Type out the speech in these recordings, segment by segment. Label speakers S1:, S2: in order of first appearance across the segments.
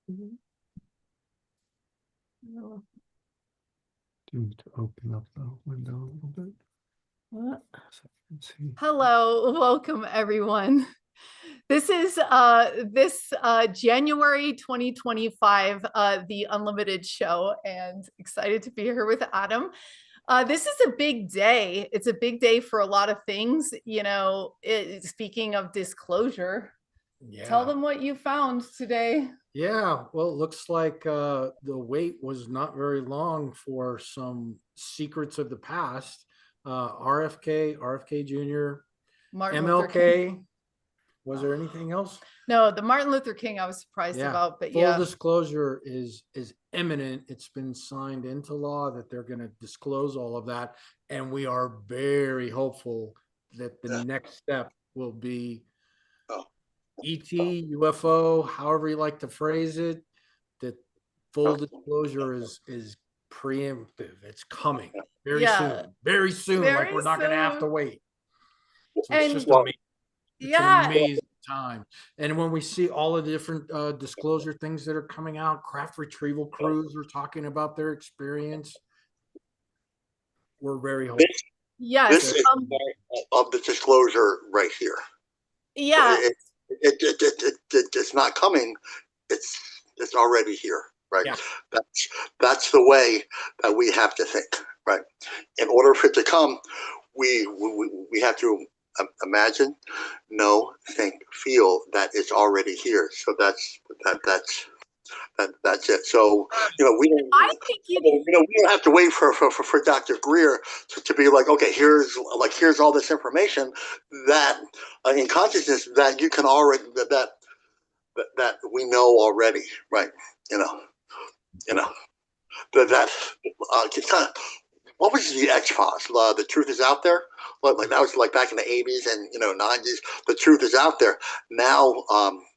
S1: To open up the window a little bit.
S2: What?
S1: So I can see.
S2: Hello, welcome everyone. This is January 2025, the Unlimited Show, and excited to be here with Adam. This is a big day. It's a big day for a lot of things. You know, speaking of disclosure, tell them what you found today.
S3: Yeah, well, it looks like the wait was not very long for some secrets of the past. RFK Jr.,
S2: Martin Luther King.
S3: MLK. Was there anything else?
S2: No, the Martin Luther King I was surprised about, but
S3: full disclosure is imminent. It's been signed into law that they're going to disclose all of that, and we are very hopeful that the next step will be ET, UFO, however you like to phrase it, that full disclosure is preemptive. It's coming very soon. Very soon. Like we're not going to have to wait. So it's just amazing. It's an amazing time. And when we see all the different disclosure things that are coming out, craft retrieval crews are talking about their experience. We're very hopeful.
S2: Yes.
S4: This is of the disclosure right here.
S2: Yeah.
S4: It's not coming. It's already here. Right.
S3: Yeah.
S4: That's the way that we have to think. Right. In order for it to come, we have to imagine, know, think, feel that it's already here. So that's it. So we don't.
S2: I think
S4: we don't have to wait for Dr. Greer to be like, okay, here's all this information that in consciousness that you can already that we know already, right? That kind of. What was the X-Files? The truth is out there. Like that was like back in the 80s and 90s. The truth is out there. Now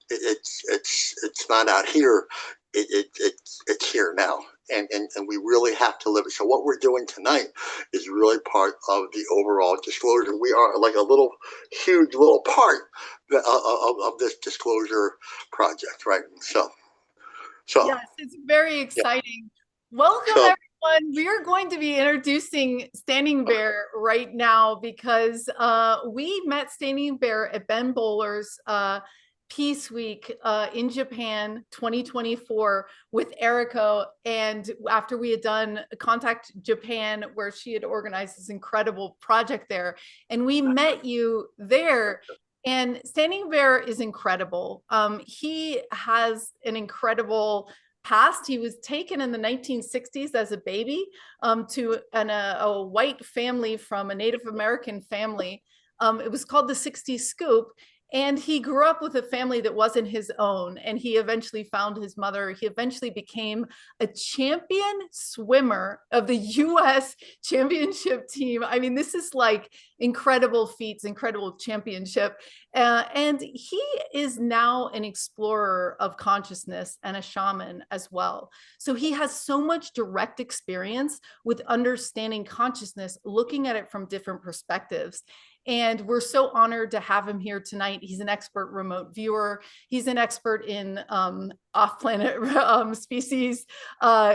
S4: it's not out here. It's here now, and we really have to live it. So what we're doing tonight is really part of the overall disclosure. We are like a huge little part of this disclosure project, right? So
S2: yes, it's very exciting. Welcome, everyone. We are going to be introducing Standing Bear right now because we met Standing Bear at Ben Bowler's Peace Week in Japan 2024 with Erica. And after we had done Contact Japan, where she had organized this incredible project there, and we met you there. And Standing Bear is incredible. He has an incredible past. He was taken in the 1960s as a baby to a white family from a Native American family. It was called the 60s Scoop. And he grew up with a family that wasn't his own. And he eventually found his mother. He eventually became a champion swimmer of the US championship team. I mean, this is like incredible feats, incredible championship. And he is now an explorer of consciousness and a shaman as well. So he has so much direct experience with understanding consciousness, looking at it from different perspectives. And we're so honored to have him here tonight. He's an expert remote viewer. He's an expert in off-planet species.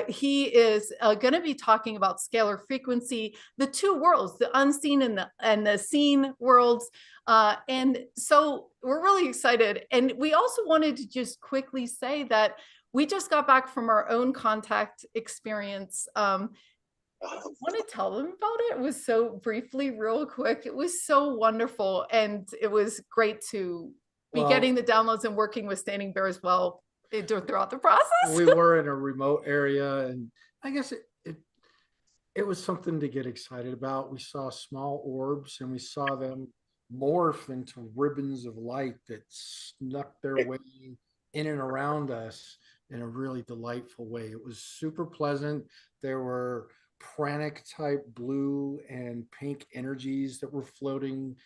S2: He is going to be talking about scalar frequency, the two worlds, the unseen and the seen worlds. And so we're really excited. And we also wanted to just quickly say that we just got back from our own contact experience. I want to tell them about it. It was so briefly, real quick. It was so wonderful. And it was great to be getting the downloads and working with Standing Bear as well throughout the process.
S3: We were in a remote area, and I guess it was something to get excited about. We saw small orbs, and we saw them morph into ribbons of light that snuck their way in and around us in a really delightful way. It was super pleasant. There were pranic type blue and pink energies that were floating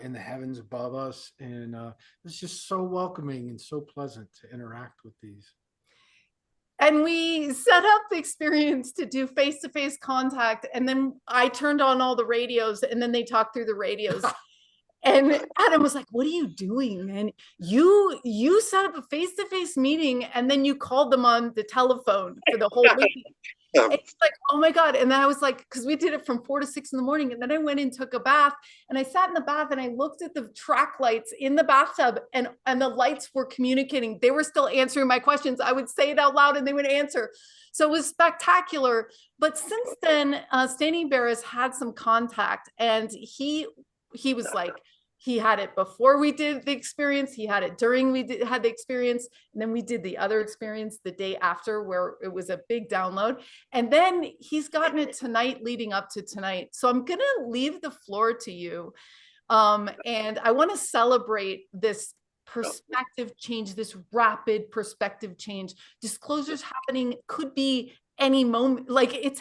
S3: in the heavens above us, and it's just so welcoming and so pleasant to interact with these.
S2: And we set up the experience to do face-to-face contact, and then I turned on all the radios, and then they talked through the radios. And Adam was like, "What are you doing, man? You set up a face-to-face meeting and then you called them on the telephone for the whole meeting." And it's like, oh my God. And then I was like, because we did it from 4 to 6 in the morning. And then I went and took a bath and I sat in the bath and I looked at the track lights in the bathtub and the lights were communicating. They were still answering my questions. I would say it out loud and they would answer. So it was spectacular. But since then, Standing Bear has had some contact and he was like, he had it before we did the experience. He had it during had the experience. And then we did the other experience the day after where it was a big download. And then he's gotten it tonight leading up to tonight. So I'm going to leave the floor to you. And I want to celebrate this perspective change, this rapid perspective change. Disclosures happening could be any moment, like it's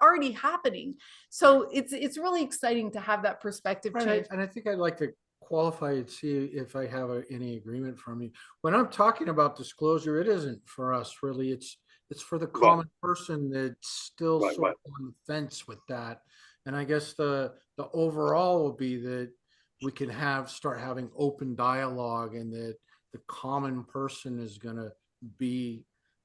S2: already happening. So it's really exciting to have that perspective change.
S3: And I think I'd like to qualify and see if I have any agreement from you. When I'm talking about disclosure, it isn't for us really. It's for the common person that's still sort of on the fence with that. And I guess the overall will be that we can start having open dialogue, and that the common person is going to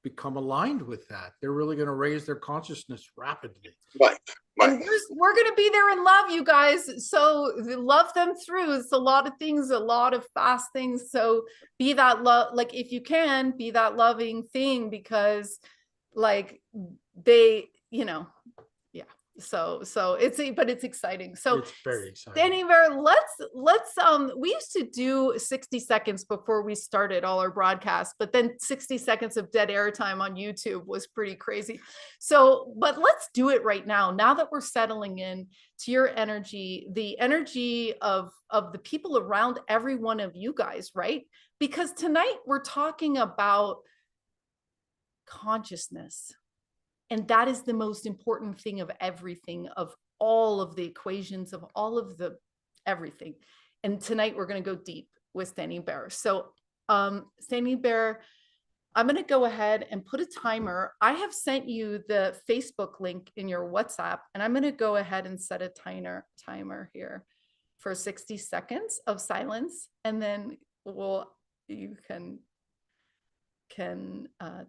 S3: become aligned with that. They're really going to raise their consciousness rapidly.
S4: Right.
S2: And we're going to be there in love, you guys. So love them through. It's a lot of things, a lot of fast things. So be that love, like if you can be that loving thing, because like they, yeah. So but it's exciting. So
S3: it's very exciting.
S2: Standing Bear, let's we used to do 60 seconds before we started all our broadcasts, but then 60 seconds of dead air time on YouTube was pretty crazy. So, but let's do it right now that we're settling in to your energy, the energy of the people around every one of you guys, right? Because tonight we're talking about consciousness. And that is the most important thing of everything, of all of the equations, of all of the everything. And tonight we're going to go deep with Standing Bear. So Standing Bear, I'm going to go ahead and put a timer. I have sent you the Facebook link in your WhatsApp, and I'm going to go ahead and set a timer here for 60 seconds of silence. And then you can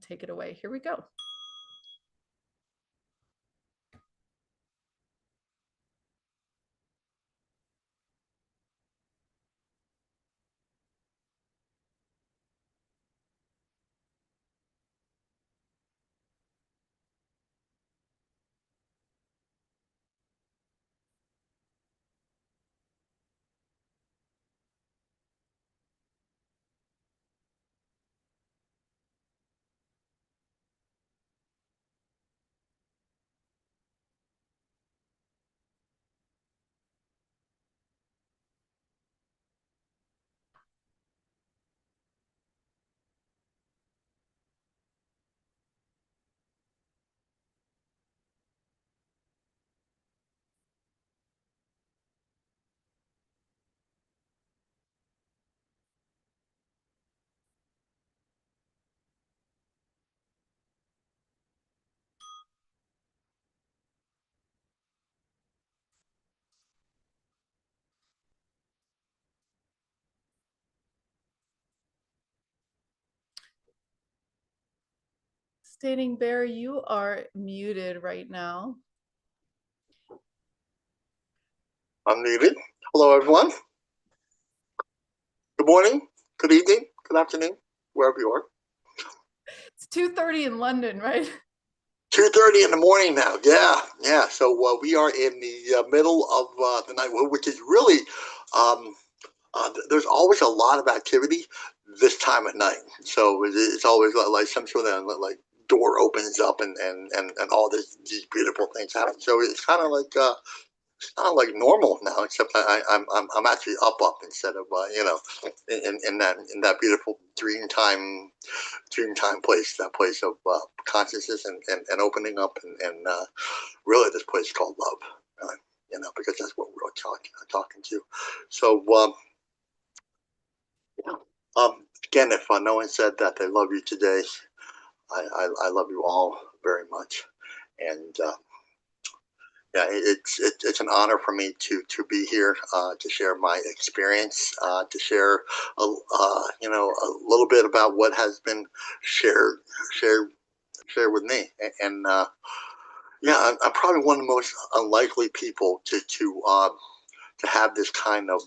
S2: take it away. Here we go. Standing Bear, you are muted right now.
S4: I'm muted. Hello, everyone. Good morning, good evening, good afternoon, wherever you are.
S2: It's 2:30 in London, right?
S4: 2:30 in the morning now. Yeah. So we are in the middle of the night, which is really, there's always a lot of activity this time at night. So it's always like some sort of like door opens up and all these beautiful things happen. So it's kind of like it's not like normal now, except I'm actually up instead of in that beautiful dream time place, that place of consciousness and opening up and really this place called love, because that's what we're talking to. So again, if no one said that they love you today, I love you all very much, and yeah, it's an honor for me to be here, to share my experience, to share you know, a little bit about what has been shared shared shared with me, and yeah, I'm probably one of the most unlikely people to have this kind of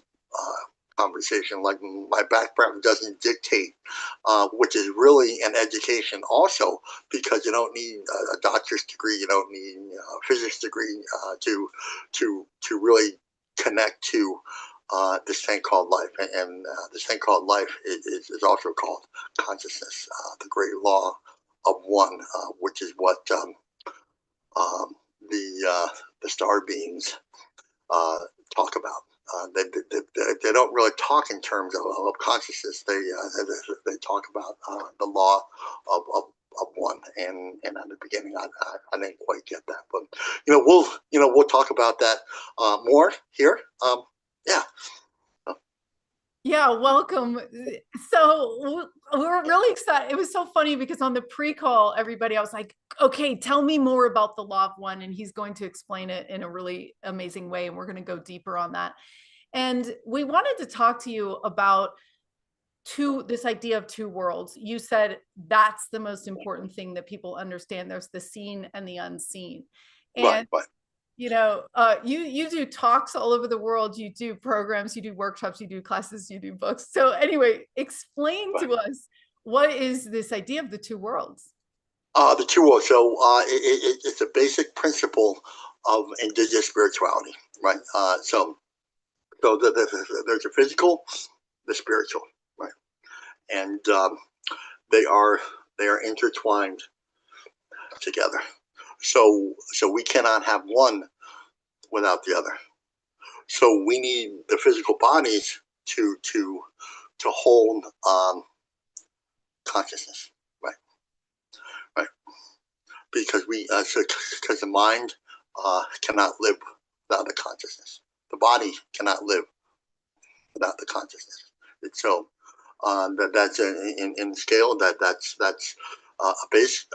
S4: conversation. Like, my background doesn't dictate, which is really an education also, because you don't need a doctor's degree, you don't need a physics degree to really connect to this thing called life, and this thing called life is also called consciousness, the great law of one, which is what um, the the star beings talk about. They don't really talk in terms of consciousness. They talk about the law of one, and at the beginning, I didn't quite get that, but we'll talk about that more here. Yeah.
S2: Yeah, welcome. So we're really excited. It was so funny because on the pre-call, everybody, I was like, okay, tell me more about the law of one. And he's going to explain it in a really amazing way. And we're going to go deeper on that. And we wanted to talk to you about this idea of two worlds. You said that's the most important thing that people understand. There's the seen and the unseen. And
S4: Right.
S2: you do talks all over the world, you do programs, you do workshops, you do classes, you do books. So anyway, explain to us, what is this idea of the two worlds?
S4: The two worlds. So it's a basic principle of indigenous spirituality, right? So there's the physical, the spiritual, right? And they are intertwined together. So we cannot have one without the other. So we need the physical bodies to hold consciousness, right? Right. Because because the mind cannot live without the consciousness. The body cannot live without the consciousness. So that's in scale. That's a base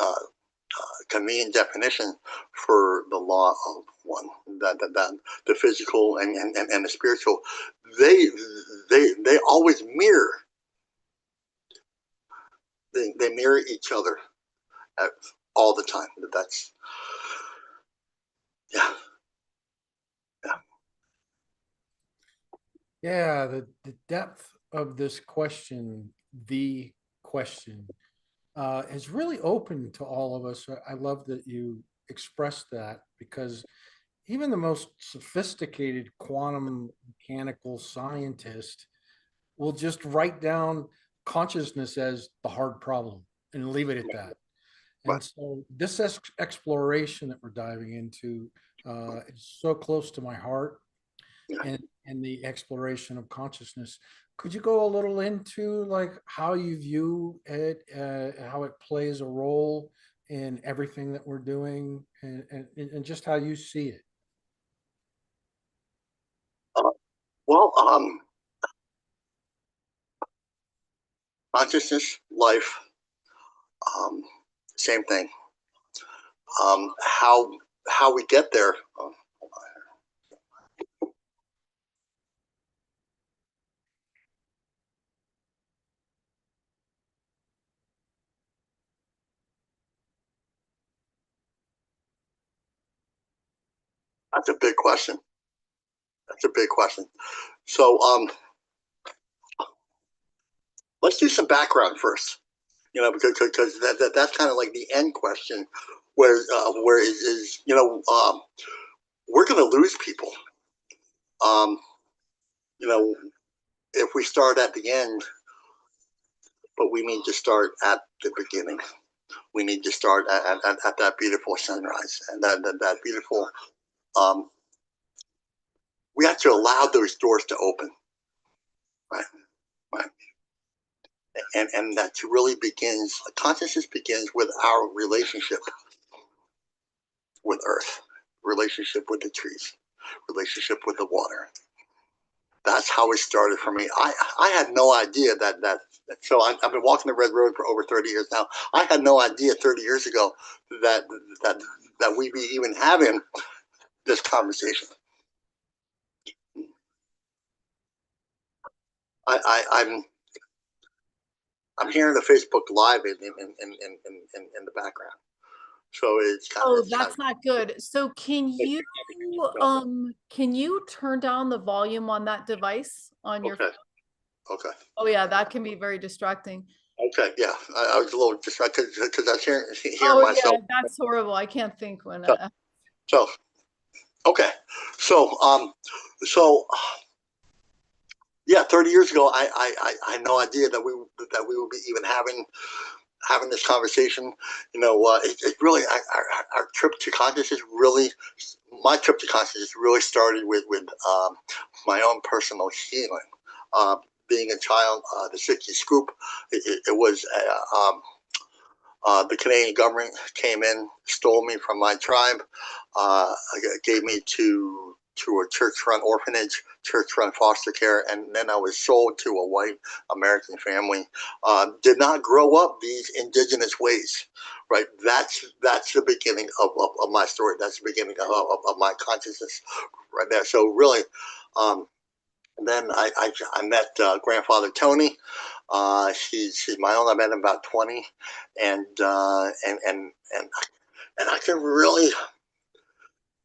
S4: convenient definition for the law of one. That the physical and the spiritual, they always mirror. They mirror each other all the time. That's yeah.
S3: Yeah, the depth of this question, the question, is really open to all of us. I love that you expressed that, because even the most sophisticated quantum mechanical scientist will just write down consciousness as the hard problem and leave it at that. And
S4: Right.
S3: so this exploration that we're diving into is so close to my heart,
S4: Yeah.
S3: and the exploration of consciousness. Could you go a little into like how you view it, how it plays a role in everything that we're doing, and just how you see it?
S4: Uh, well, consciousness, life, um, same thing. How we get there. That's a big question. That's a big question. So let's do some background first. Because that's kind of like the end question, where is we're going to lose people. Um, you know, if we start at the end, but we need to start at the beginning. We need to start at that beautiful sunrise, and that beautiful. We have to allow those doors to open, right? Right. And that really begins. Consciousness begins with our relationship with Earth, relationship with the trees, relationship with the water. That's how it started for me. I had no idea that so I've been walking the red road for over 30 years now. I had no idea 30 years ago that we'd be even having this conversation. I'm hearing the Facebook Live in the background, so it's kind of.
S2: Oh, that's not good. So can you turn down the volume on that device on your phone?
S4: Okay.
S2: Oh yeah, that can be very distracting.
S4: Okay. Yeah, I was a little distracted because I was hearing
S2: Oh
S4: myself.
S2: yeah, that's horrible. I can't think when.
S4: So okay, so yeah, 30 years ago, I had no idea that we would be even having this conversation. You know, it really our trip to consciousness really, my trip to consciousness really started with my own personal healing. Being a child, the 60 scoop, it was the Canadian government came in, stole me from my tribe, gave me to a church-run orphanage, church-run foster care, and then I was sold to a white American family. Did not grow up these indigenous ways, right? That's the beginning of my story. That's the beginning of my consciousness, right there. So really, and then I met grandfather Tony. He's my own. I met him about 20, and I can really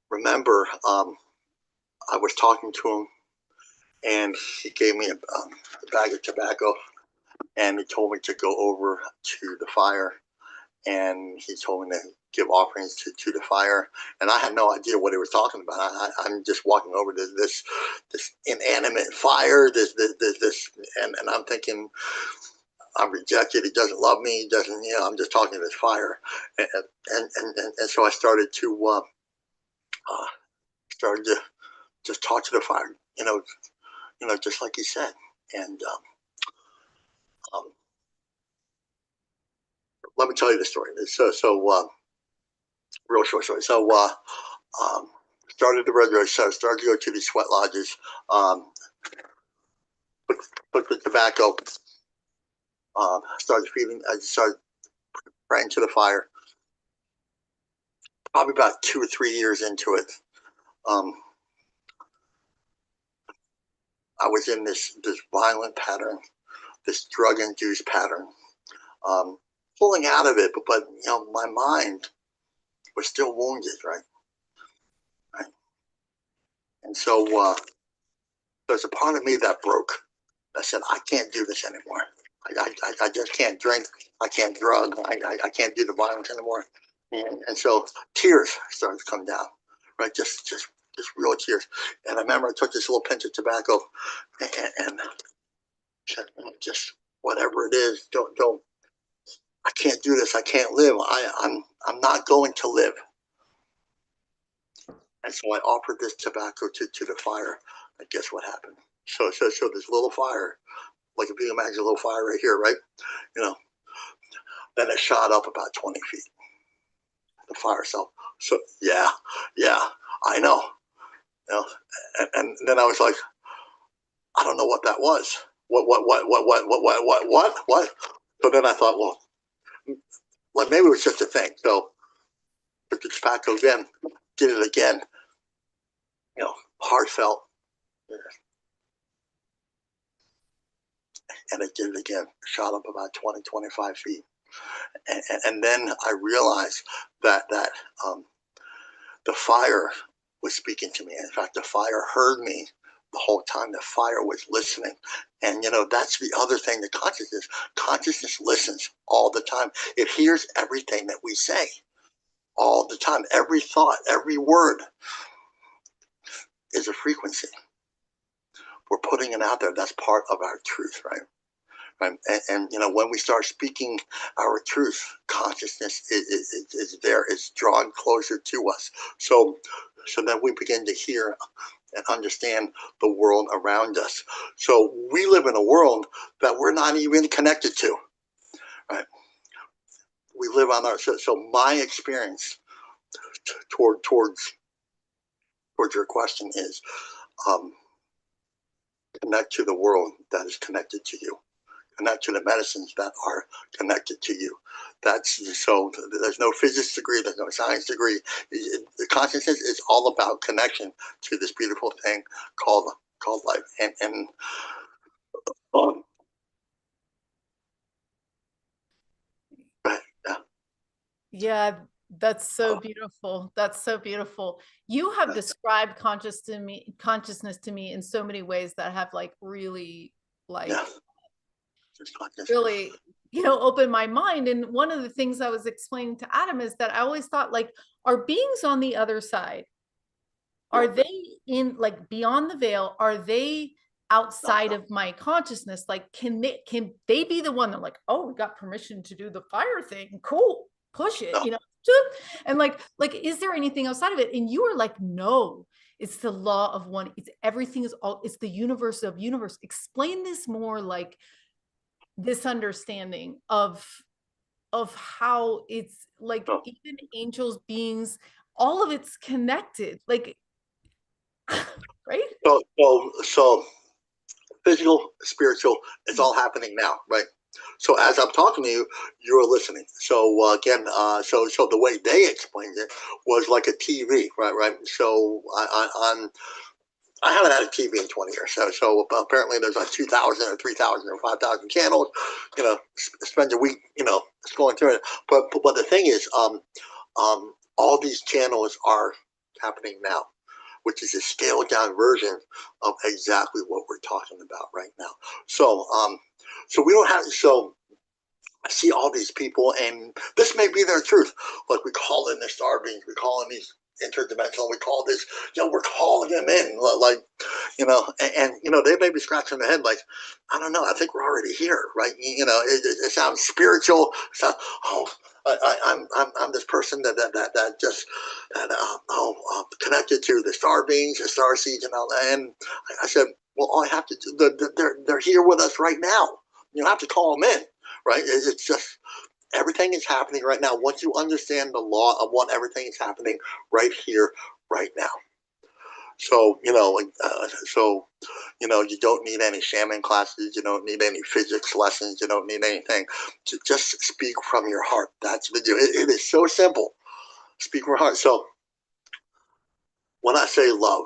S4: remember. I was talking to him, and he gave me a bag of tobacco, and he told me to go over to the fire, and he told me to give offerings to the fire, and I had no idea what he was talking about. I'm just walking over to this inanimate fire, and I'm thinking, I'm rejected. He doesn't love me. He doesn't, I'm just talking to this fire, and so I started to just talk to the fire, just like he said, and let me tell you the story. Real short story. So started the red race. So started to go to these sweat lodges. Put the tobacco. Started feeding. I started praying to the fire. Probably about 2 or 3 years into it, I was in this violent pattern, this drug-induced pattern. Pulling out of it, but my mind was still wounded, right? And so there's a part of me that broke. I said, I can't do this anymore. I just can't drink. I can't drug. I can't do the violence anymore. And so tears started to come down, right? Just real tears. And I remember I took this little pinch of tobacco and said, just whatever it is, don't. I can't do this. I can't live. I'm not going to live. And so I offered this tobacco to the fire. And guess what happened? So this little fire, like if you imagine a little fire right here, right? Then it shot up about 20 feet. The fire itself. So yeah, I know. And then I was like, I don't know what that was. What? So then I thought, well, maybe it was just a thing. So took the tobacco again, did it again. Heartfelt. And it did it again. Shot up about 20, 25 feet. And then I realized that the fire was speaking to me. In fact, the fire heard me the whole time. The fire was listening. And, that's the other thing, the consciousness listens all the time. It hears everything that we say all the time. Every thought, every word is a frequency. We're putting it out there. That's part of our truth, right? And when we start speaking our truth, consciousness is there. It's drawn closer to us. So then we begin to hear and understand the world around us. So we live in a world that we're not even connected to, right? We live on our. So my experience towards your question is, connect to the world that is connected to you. connect to the medicines that are connected to you. That's so there's no physics degree, there's no science degree. The consciousness is all about connection to this beautiful thing called life. And um, yeah.
S2: Yeah, that's so beautiful. That's so beautiful. You have described consciousness to me in so many ways that have like really like
S4: Yeah.
S2: really, opened my mind. And one of the things I was explaining to Adam is that I always thought, like, are beings on the other side, are they in like beyond the veil? Are they outside of my consciousness? Like, can they be the one that like, oh, we got permission to do the fire thing? Cool, push it, and like, is there anything outside of it? And you were like, no, it's the law of one. It's everything is all, it's the universe of universe. Explain this more, like this understanding of how it's like even angels, beings, all of it's connected, like right?
S4: So physical, spiritual, it's all happening now, right? So as I'm talking to you, you're listening. So again, so the way they explained it was like a TV, right? So I haven't had a TV in 20 years. So apparently there's like 2,000 or 3,000 or 5,000 channels. Spend a week, scrolling through it. But the thing is, all these channels are happening now, which is a scaled down version of exactly what we're talking about right now. So we don't have I see all these people, and this may be their truth. Like we call in the star beings, we call in these interdimensional, we call this, we're calling them in, like, and they may be scratching their head, like, I don't know, I think we're already here, right? It sounds spiritual. So, I'm this person that just connected to the star beings, the star seeds, and all that. And I said, well, all I have to do, they're here with us right now. You don't have to call them in. Right? It's just everything is happening right now. Once you understand the law of what everything is happening right here, right now. So you don't need any shaman classes. You don't need any physics lessons. You don't need anything. Just speak from your heart. That's the deal. It is so simple. Speak from your heart. So when I say love,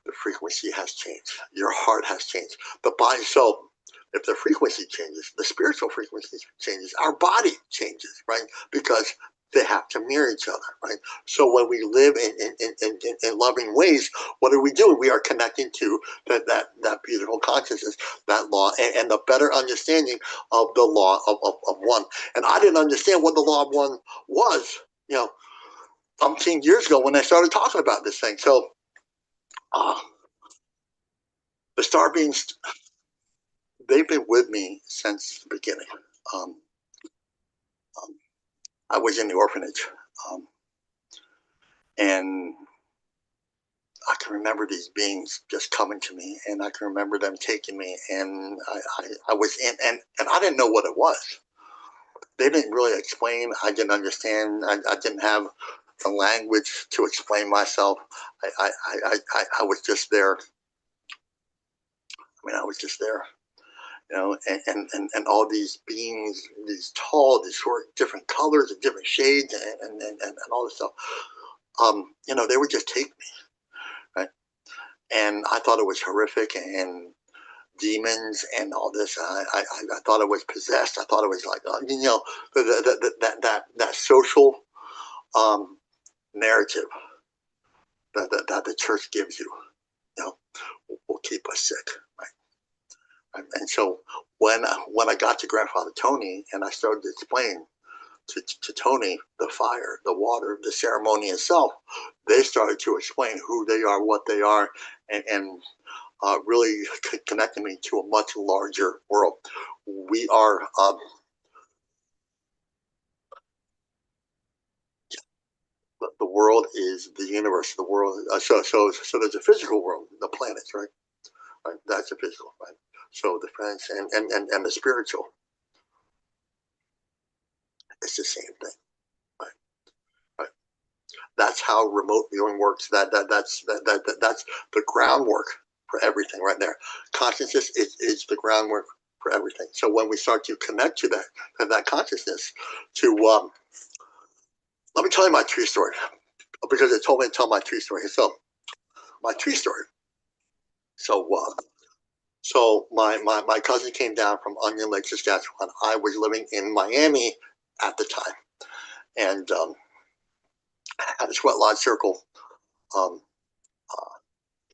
S4: the frequency has changed. Your heart has changed. The body. So if the frequency changes, the spiritual frequency changes, our body changes, right? Because they have to mirror each other, right? So when we live in loving ways, what are we doing? We are connecting to that beautiful consciousness, that law, and the better understanding of the law of one. And I didn't understand what the law of one was, umpteen years ago when I started talking about this thing. So the star beings, they've been with me since the beginning. I was in the orphanage, and I can remember these beings just coming to me, and I can remember them taking me, and I was in, and I didn't know what it was. They didn't really explain. I didn't understand. I didn't have the language to explain myself. I was just there. I was just there. And all these beings, these tall, these short, different colors and different shades, and all this stuff. They would just take me, right? And I thought it was horrific, and demons and all this. I thought it was possessed. I thought it was like, that social narrative that the church gives you, will keep us sick, right? And so when I got to Grandfather Tony and I started to explain to Tony the fire, the water, the ceremony itself, they started to explain who they are, what they are, and really connecting me to a much larger world. We are the world is the universe. The world. So there's a physical world, the planets, right? Right. That's a physical, right? So the planets and the spiritual. It's the same thing, right? Right. That's how remote viewing works. That's the groundwork for everything right there. Consciousness is the groundwork for everything. So when we start to connect to that consciousness, let me tell you my tree story, because it told me to tell my tree story. So my tree story. So my cousin came down from Onion Lake, Saskatchewan. I was living in Miami at the time, and at a sweat lodge circle,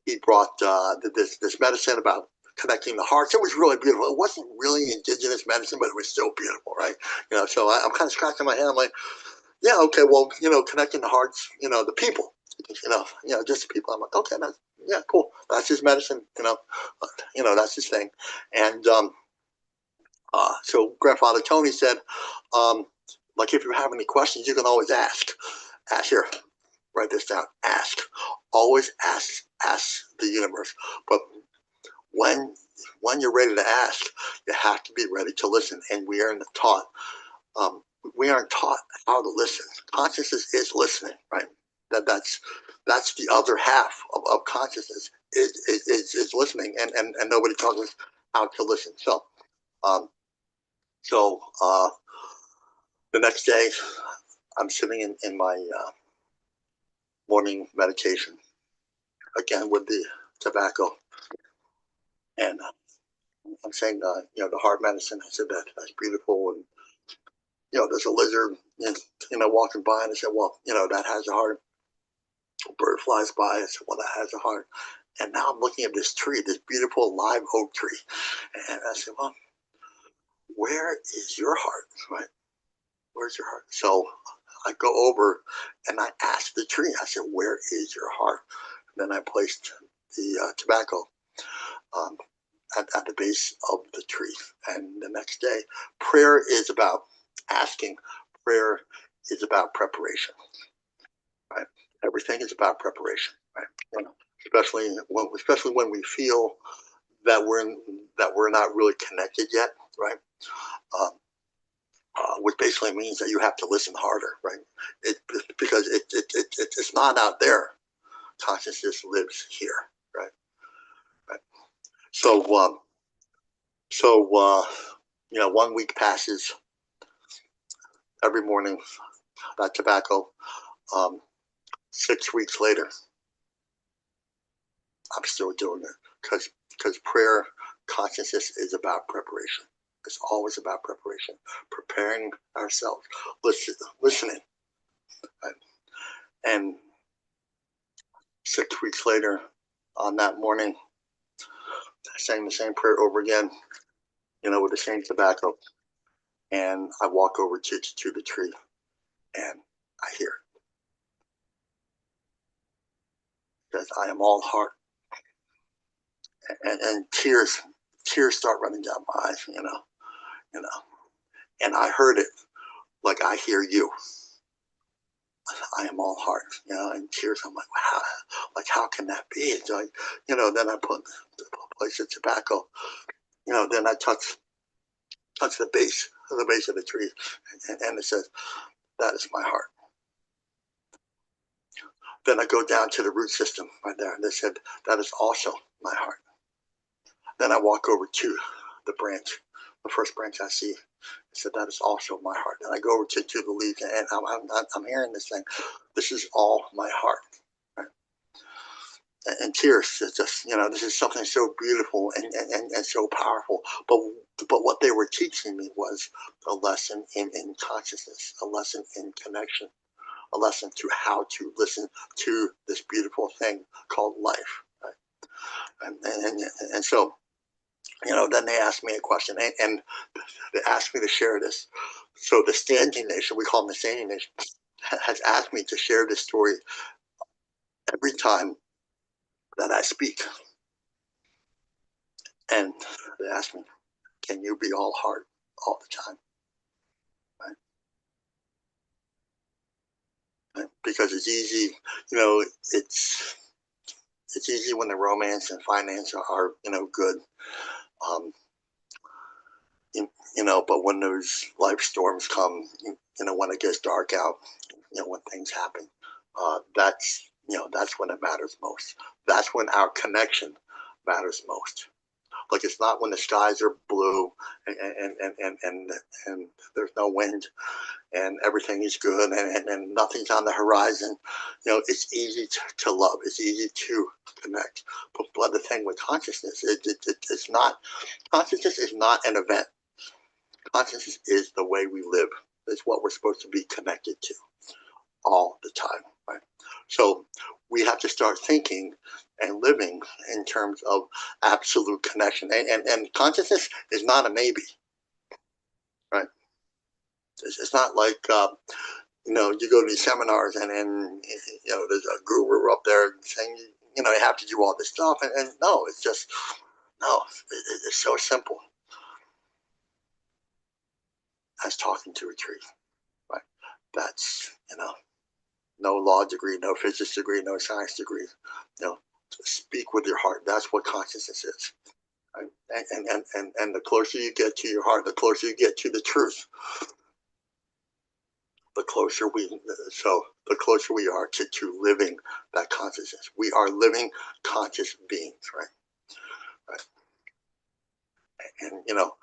S4: he brought this medicine about connecting the hearts. It was really beautiful. It wasn't really indigenous medicine, but it was still beautiful, right? So I'm kind of scratching my head. I'm like, yeah, okay, well, connecting the hearts, the people, just the people. I'm like, okay, yeah, cool. That's his medicine, that's his thing. And so Grandfather Tony said, like, if you have any questions, you can always ask. Ask here, write this down. Ask. Always ask the universe. But when you're ready to ask, you have to be ready to listen. And we aren't taught how to listen. Consciousness is listening, right? That's the other half of consciousness is listening, and nobody tells us how to listen. So the next day, I'm sitting in my morning meditation again with the tobacco, and I'm saying, the heart medicine. I said that's beautiful, and there's a lizard, walking by, and I said, well, that has a heart. A bird flies by, I said, well, that has a heart. And now I'm looking at this tree, this beautiful live oak tree, and I said, well, where is your heart, right? Where's your heart? So I go over and I ask the tree. I said, where is your heart? And then I placed the tobacco at the base of the tree. And the next day, prayer is about asking. Prayer is about preparation, right? Everything is about preparation, right? Especially when we feel that we're not really connected yet, right? Which basically means that you have to listen harder, right? Because it's not out there. Consciousness lives here, right? Right. So 1 week passes. Every morning, that tobacco. 6 weeks later, I'm still doing it because prayer, consciousness is about preparation. It's always about preparation, preparing ourselves, listening. Right? And 6 weeks later, on that morning, I sang the same prayer over again, with the same tobacco. And I walk over to the tree, and I hear that I am all heart, and tears start running down my eyes, and I heard it like I hear you. I am all heart, and tears. I'm like, wow, how can that be? It's like, then I put the place of tobacco, then I touch the base of the tree, and it says, that is my heart. Then I go down to the root system right there, and they said, that is also my heart. Then I walk over to the branch, the first branch I see. I said, that is also my heart. Then I go over to the leaves, and I'm hearing this thing. This is all my heart. Right? And tears. It's just, this is something so beautiful and so powerful. But what they were teaching me was a lesson in consciousness, a lesson in connection, a lesson to how to listen to this beautiful thing called life. Right? And so, then they asked me a question, and they asked me to share this. So the Standing Nation, we call them the Standing Nation, has asked me to share this story every time that I speak. And they asked me, can you be all heart all the time? Right? Because it's easy, it's easy when the romance and finance are good. But when those life storms come, when it gets dark out, when things happen, that's when it matters most. That's when our connection matters most. Like, it's not when the skies are blue and there's no wind and everything is good and nothing's on the horizon. You know, it's easy to love. It's easy to connect. But the thing with consciousness, it's not, consciousness is not an event. Consciousness is the way we live. It's what we're supposed to be connected to all the time, right? So we have to start thinking and living in terms of absolute connection. And consciousness is not a maybe, right? It's not like, you know, you go to these seminars and you know, there's a guru up there saying, you know, you have to do all this stuff. And no, it's just, no, it's so simple as talking to a tree, right? That's, you know, no law degree, no physics degree, no science degree. You know, speak with your heart. That's what consciousness is. Right? And the closer you get to your heart, the closer you get to the truth, the closer we are to living that consciousness. We are living conscious beings, right? Right. And you know,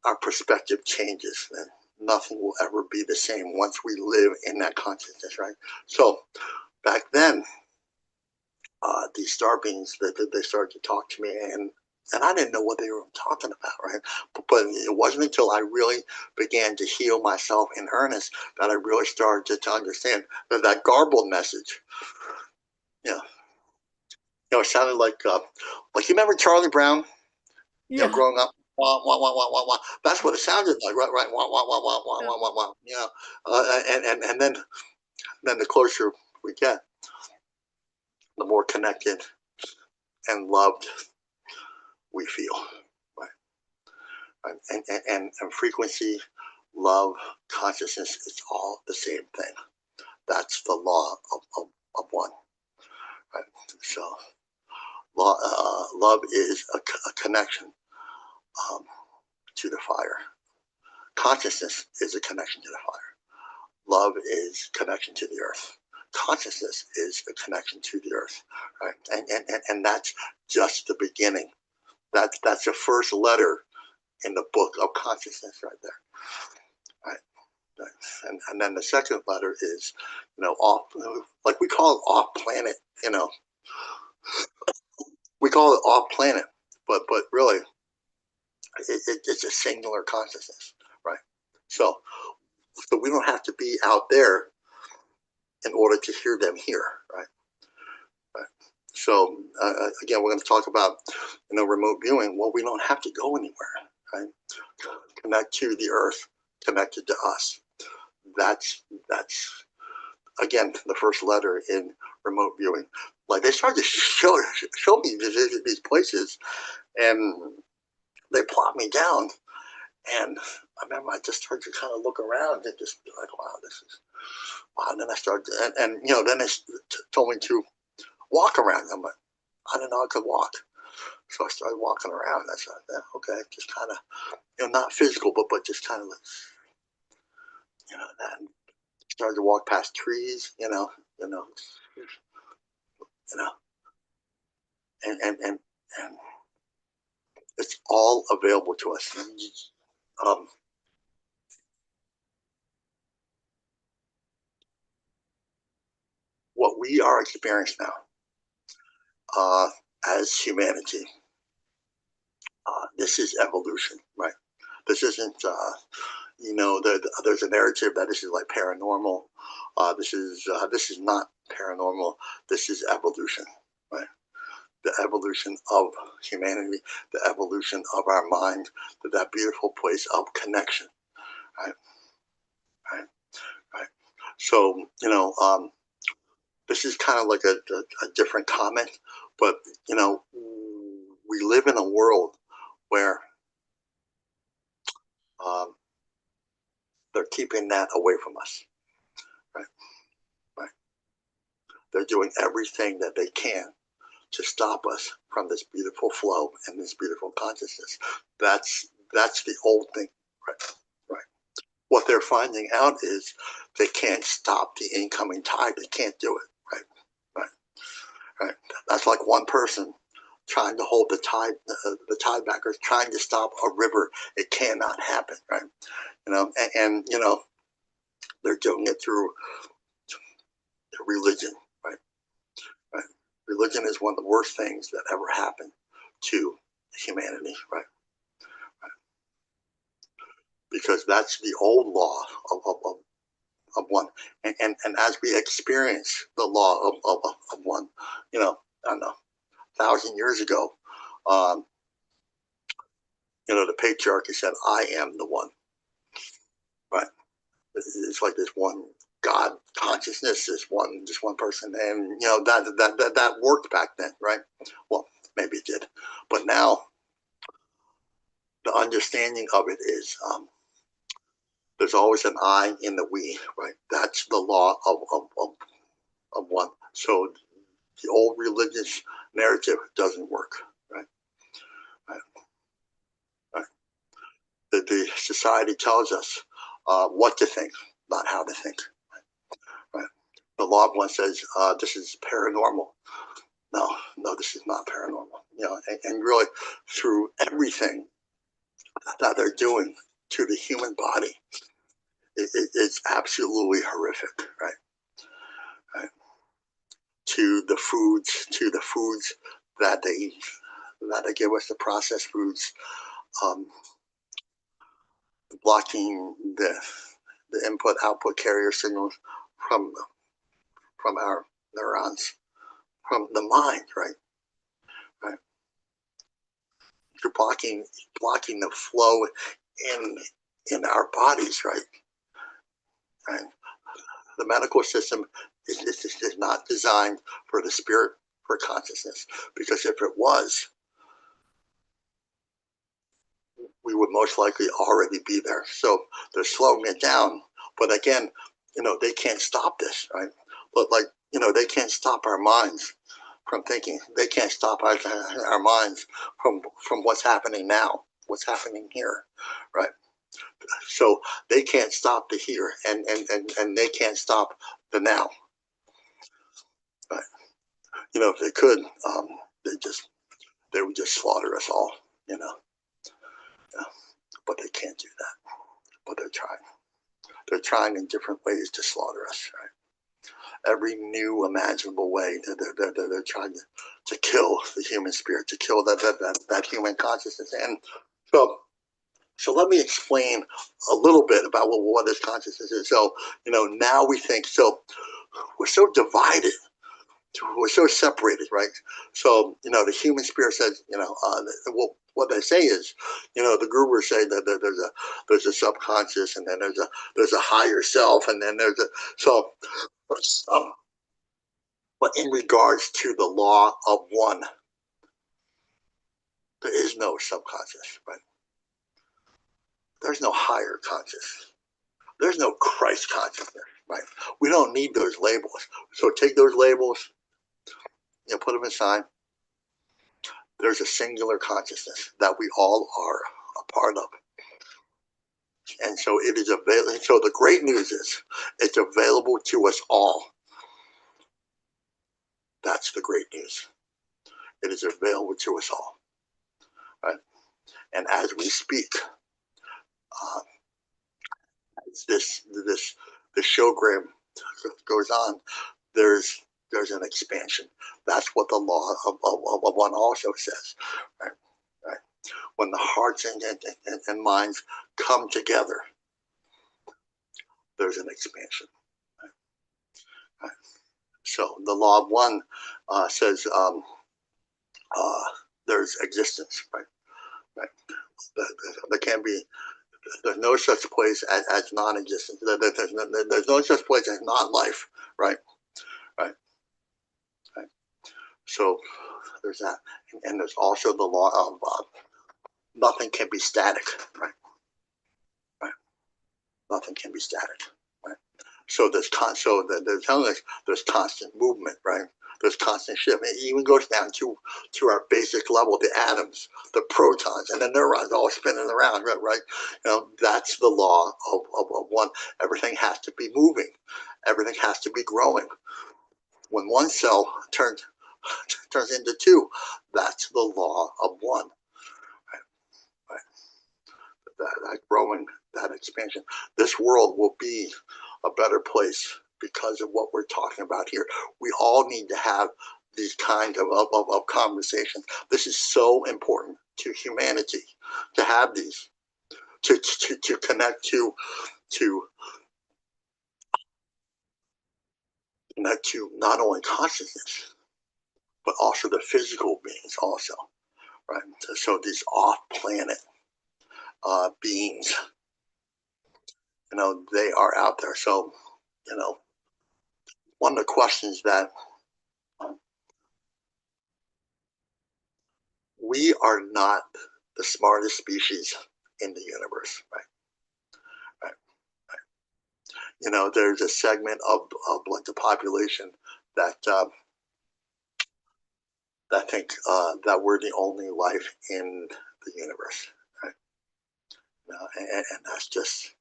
S4: our perspective changes, and nothing will ever be the same once we live in that consciousness, right? So back then, these star beings, they started to talk to me, and I didn't know what they were talking about, right? But it wasn't until I really began to heal myself in earnest that I really started to understand that garbled message. Yeah, you know, it sounded like you remember Charlie Brown? You know,
S2: Yeah.
S4: growing up, wah, wah, wah, wah, wah, wah. That's what it sounded like, right? Right, wah, wah, wah, wah, wah,
S2: Yeah.
S4: wah, wah, wah. Yeah, and then the closer we get, the more connected and loved we feel, right? And frequency, love, consciousness, it's all the same thing. That's the law of one, right? So love is a connection to the fire. Consciousness is a connection to the fire. Love is connection to the earth. Consciousness is a connection to the earth, right? And that's just the beginning. That's the first letter in the book of consciousness right there, right? And then the second letter is, you know, off, like we call it off planet, you know, we call it off planet, but really it's a singular consciousness, right? So we don't have to be out there in order to hear them here, right? Right. So again, we're going to talk about, you know, remote viewing. Well, we don't have to go anywhere, right? Connect to the earth, connected to us. That's again the first letter in remote viewing. Like, they started to show me these places, and they plot me down. And I remember I just started to kind of look around and just be like, wow, this is wow. And then I started, and you know, then they told me to walk around them, but I didn't know I could walk. So I started walking around. I said, yeah, okay, just kind of, you know, not physical, but just kind of, you know, and started to walk past trees, you know, and it's all available to us. What we are experiencing now as humanity, this is evolution, right? This isn't, you know, there's a narrative that this is like paranormal. This is not paranormal. This is evolution, right? The evolution of humanity, the evolution of our mind, to that beautiful place of connection, right? Right, right. So, you know, this is kind of like a different comment, but, you know, we live in a world where they're keeping that away from us, right? Right. They're doing everything that they can to stop us from this beautiful flow and this beautiful consciousness. That's the old thing, right? Right. What they're finding out is they can't stop the incoming tide. They can't do it, right? Right. Right. That's like one person trying to hold the tide back, or trying to stop a river. It cannot happen, right? And they're doing it through religion, right? Right. Religion is one of the worst things that ever happened to humanity, right? Because that's the old law of one. And as we experience the law of one, I don't know, 1,000 years ago, the patriarchy said, I am the one, right? It's like this one God consciousness, just one person. And, that worked back then, right? Well, maybe it did. But now the understanding of it is, there's always an I in the we, right? That's the law of one. So the old religious narrative doesn't work, right? Right. Right. The society tells us what to think, not how to think. Right. The law of one says this is paranormal. No, this is not paranormal. And really, through everything that they're doing to the human body, it's absolutely horrific, right? Right. To the foods that they give us, the processed foods, blocking the input output carrier signals from our neurons, from the mind, right? Right. You're blocking the flow in our bodies, right? Right. The medical system is not designed for the spirit, for consciousness, because if it was, we would most likely already be there. So they're slowing it down. But again, they can't stop this, right? But they can't stop our minds from thinking. They can't stop our minds from what's happening now, what's happening here, right? So they can't stop the here, and they can't stop the now, right? If they could, they would just slaughter us all, but they can't do that. But they're trying. They're trying in different ways to slaughter us, right? Every new imaginable way they're trying to kill the human spirit, to kill that human consciousness. And so let me explain a little bit about what this consciousness is. So, now we think, so we're so divided, we're so separated, right? So, the human spirit says, what they say is, the gurus say that there's a subconscious, and then there's a higher self, and then but in regards to the law of one, there is no subconscious, right? There's no higher conscious. There's no Christ consciousness, right? We don't need those labels. So take those labels, put them aside. There's a singular consciousness that we all are a part of. And so it is available. So the great news is it's available to us all. That's the great news. It is available to us all, right? And as we speak, as this showgram goes on, there's an expansion. That's what the law of one also says, right? Right. When the hearts and minds come together, there's an expansion. Right? Right. So the law of one says there's existence, right? Right. There can be. There's no such place as non-existence. There's no such place as non-life, right? Right. Right. So there's that, and there's also the law of nothing can be static, right? Right. Nothing can be static, right? So they're telling us there's constant movement, right? There's constant shift. It even goes down to our basic level, the atoms, the protons, and the neurons all spinning around, right? That's the law of one. Everything has to be moving. Everything has to be growing. When one cell turns turns into two. That's the law of one. Right? That growing, that expansion. This world will be a better place because of what we're talking about here. We all need to have these kinds of conversations. This is so important to humanity to have these, to connect to connect to not only consciousness, but also the physical beings also, right? So these off-planet beings, they are out there. So, one of the questions that we are not the smartest species in the universe, right? There's a segment of like the population that think that we're the only life in the universe, right? And that's just,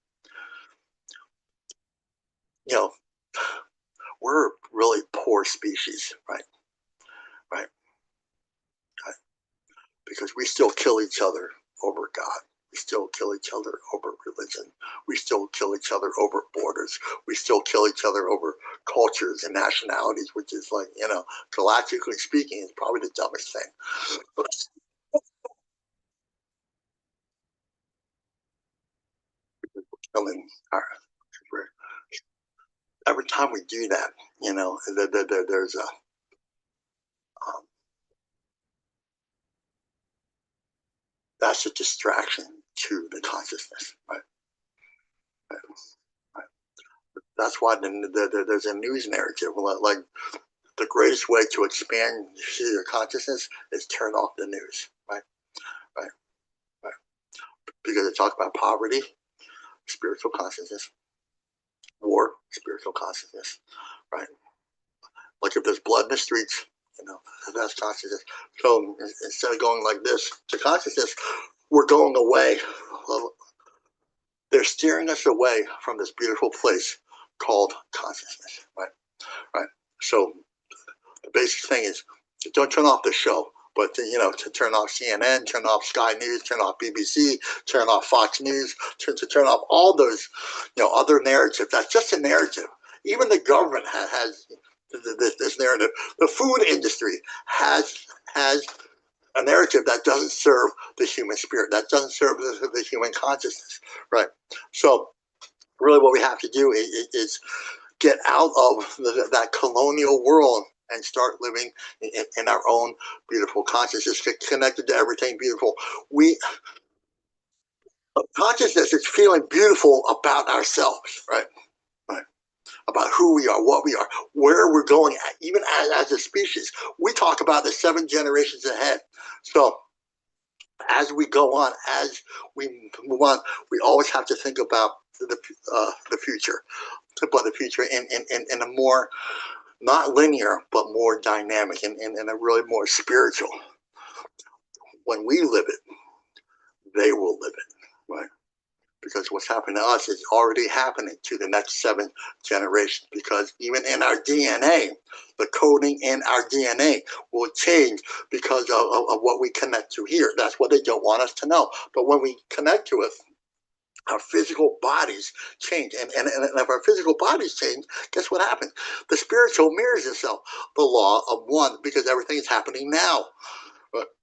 S4: we're a really poor species, right? Right? Because we still kill each other over God. We still kill each other over religion. We still kill each other over borders. We still kill each other over cultures and nationalities, which is like, galactically speaking, is probably the dumbest thing. But killing every time we do that, there's a that's a distraction to the consciousness, right? Right. That's why there's a news narrative like the greatest way to expand your consciousness is turn off the news, right? Right. Right. Because they talk about poverty, spiritual consciousness, war, spiritual consciousness, right? Like if there's blood in the streets, that's consciousness. So instead of going like this to consciousness, we're going away. They're steering us away from this beautiful place called consciousness, right? Right. So the basic thing is don't turn off the show, but to turn off CNN, turn off Sky News, turn off BBC, turn off Fox News, to turn off all those, other narratives. That's just a narrative. Even the government has this narrative. The food industry has a narrative that doesn't serve the human spirit, that doesn't serve the human consciousness, right? So really what we have to do is get out of that colonial world and start living in our own beautiful consciousness, get connected to everything beautiful. Consciousness is feeling beautiful about ourselves, right? Right. About who we are, what we are, where we're going, even as a species. We talk about the 7 generations ahead. So as we go on, as we move on, we always have to think about the future, but the future in a more not linear, but more dynamic and a really more spiritual. When we live it, they will live it, right? Because what's happening to us is already happening to the next 7 generations. Because even in our DNA, the coding in our DNA will change because of what we connect to here. That's what they don't want us to know. But when we connect to it, our physical bodies change. And if our physical bodies change, guess what happens? The spiritual mirrors itself. The law of one, because everything is happening now,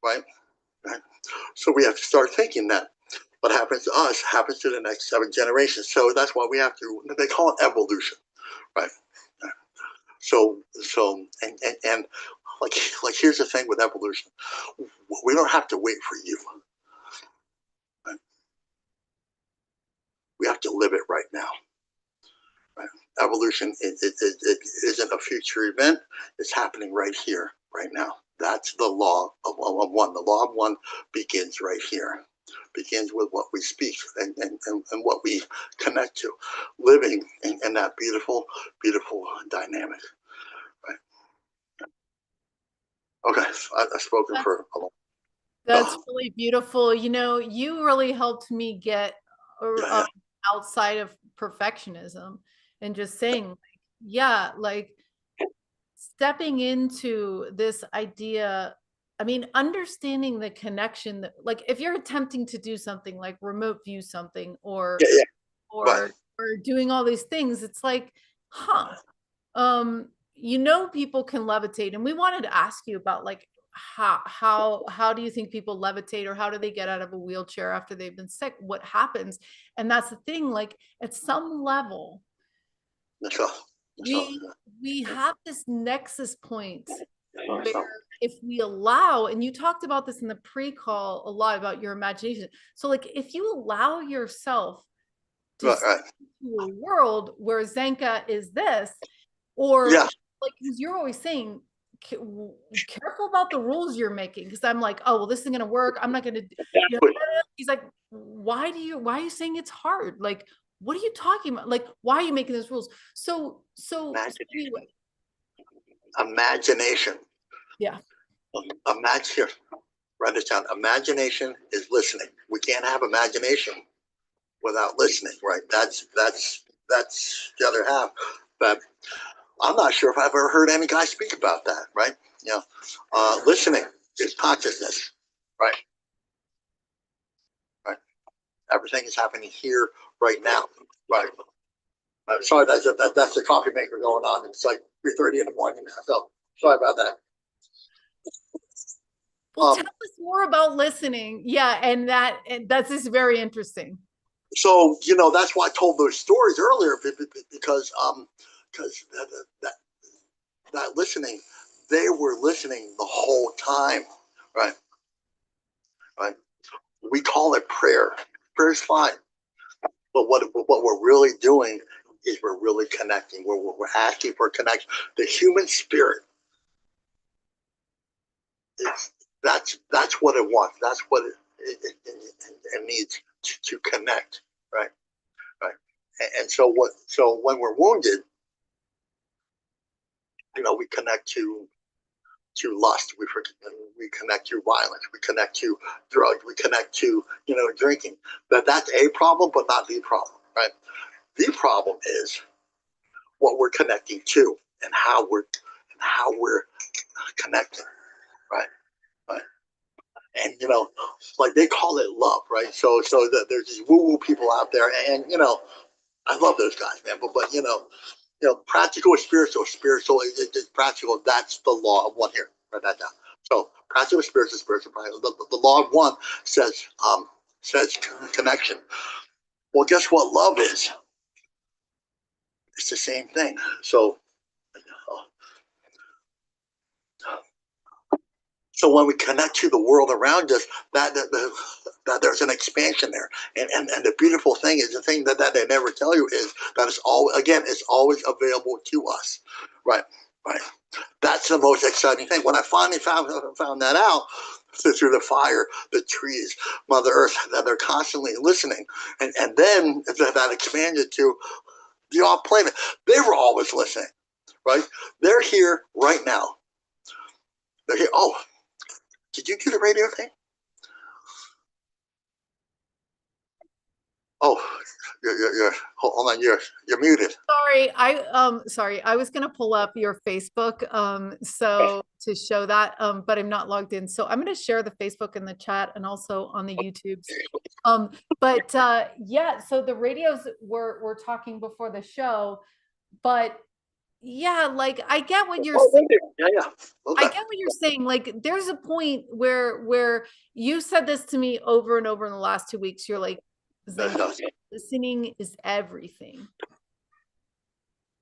S4: right? So we have to start thinking that what happens to us happens to the next 7 generations. So that's why we have to, they call it evolution, right? So and like here's the thing with evolution. We don't have to wait for you. Right? We have to live it right now. Right? Evolution it isn't a future event. It's happening right here, right now. That's the law of one. The law of one begins right here. Begins with what we speak and what we connect to, living in that beautiful, beautiful dynamic. Right. Okay, I've spoken for a long.
S2: That's really beautiful. You really helped me get outside of perfectionism and just saying, like stepping into this idea, I mean, understanding the connection that, like, if you're attempting to do something like remote view something or
S4: Right.
S2: or doing all these things, it's like, you know, people can levitate, and we wanted to ask you about like how do you think people levitate, or how do they get out of a wheelchair after they've been sick? What happens? And that's the thing, like at some level, we have this nexus point where if we allow, and you talked about this in the pre-call a lot about your imagination. So like if you allow yourself to a world where Zenka is this, or like, because you're always saying, careful about the rules you're making, because I'm like, oh well, this isn't gonna work, I'm not gonna, you know. He's like, why are you saying it's hard? Like, what are you talking about? Like, why are you making those rules? So anyway.
S4: Imagination.
S2: Yeah.
S4: Imagine, write this down. Imagination is listening. We can't have imagination without listening, right? That's the other half. But I'm not sure if I've ever heard any guy speak about that, right? You know, listening is consciousness, right? Right. Everything is happening here, right now, right? I'm sorry, that's the coffee maker going on. It's like 3:30 in the morning now, so sorry about that.
S2: Well, tell us more about listening. Yeah, and that's just very interesting.
S4: So, you know, that's why I told those stories earlier, because that listening, they were listening the whole time, right? Right. We call it prayer. Prayer is fine, but what we're really doing is we're really connecting. We're asking for connection. The human spirit is that's what it wants. That's what it needs to connect, right? Right. And so when we're wounded, you know, we connect to lust, we connect to violence, we connect to drugs, we connect to, you know, drinking. That's a problem, but not the problem, right? The problem is what we're connecting to and how we're connecting, right? Right. And you know, like they call it love, right? So that there's these woo-woo people out there, and you know, I love those guys, man. But you know, practical is spiritual. Spiritual is practical. That's the law of one here. Write that down. So practical is spiritual. Spiritual. The law of one says connection. Well, guess what love is? It's the same thing. So when we connect to the world around us, that there's an expansion there, and the beautiful thing is, the thing that they never tell you is that it's always available to us, right? Right. That's the most exciting thing. When I finally found that out through the fire, the trees, Mother Earth, that they're constantly listening, and then that expanded to the off planet. They were always listening, right? They're here right now. They're here. Oh, did you do the radio thing? Oh, you're hold on, you're muted.
S2: Sorry, I was gonna pull up your Facebook so to show that, but I'm not logged in. So I'm gonna share the Facebook in the chat and also on the YouTube. But yeah, so the radios were talking before the show, but yeah, like I get what you're saying.
S4: Yeah. Okay.
S2: I get what you're saying. Like there's a point where you said this to me over and over in the last 2 weeks. You're like, listening is everything.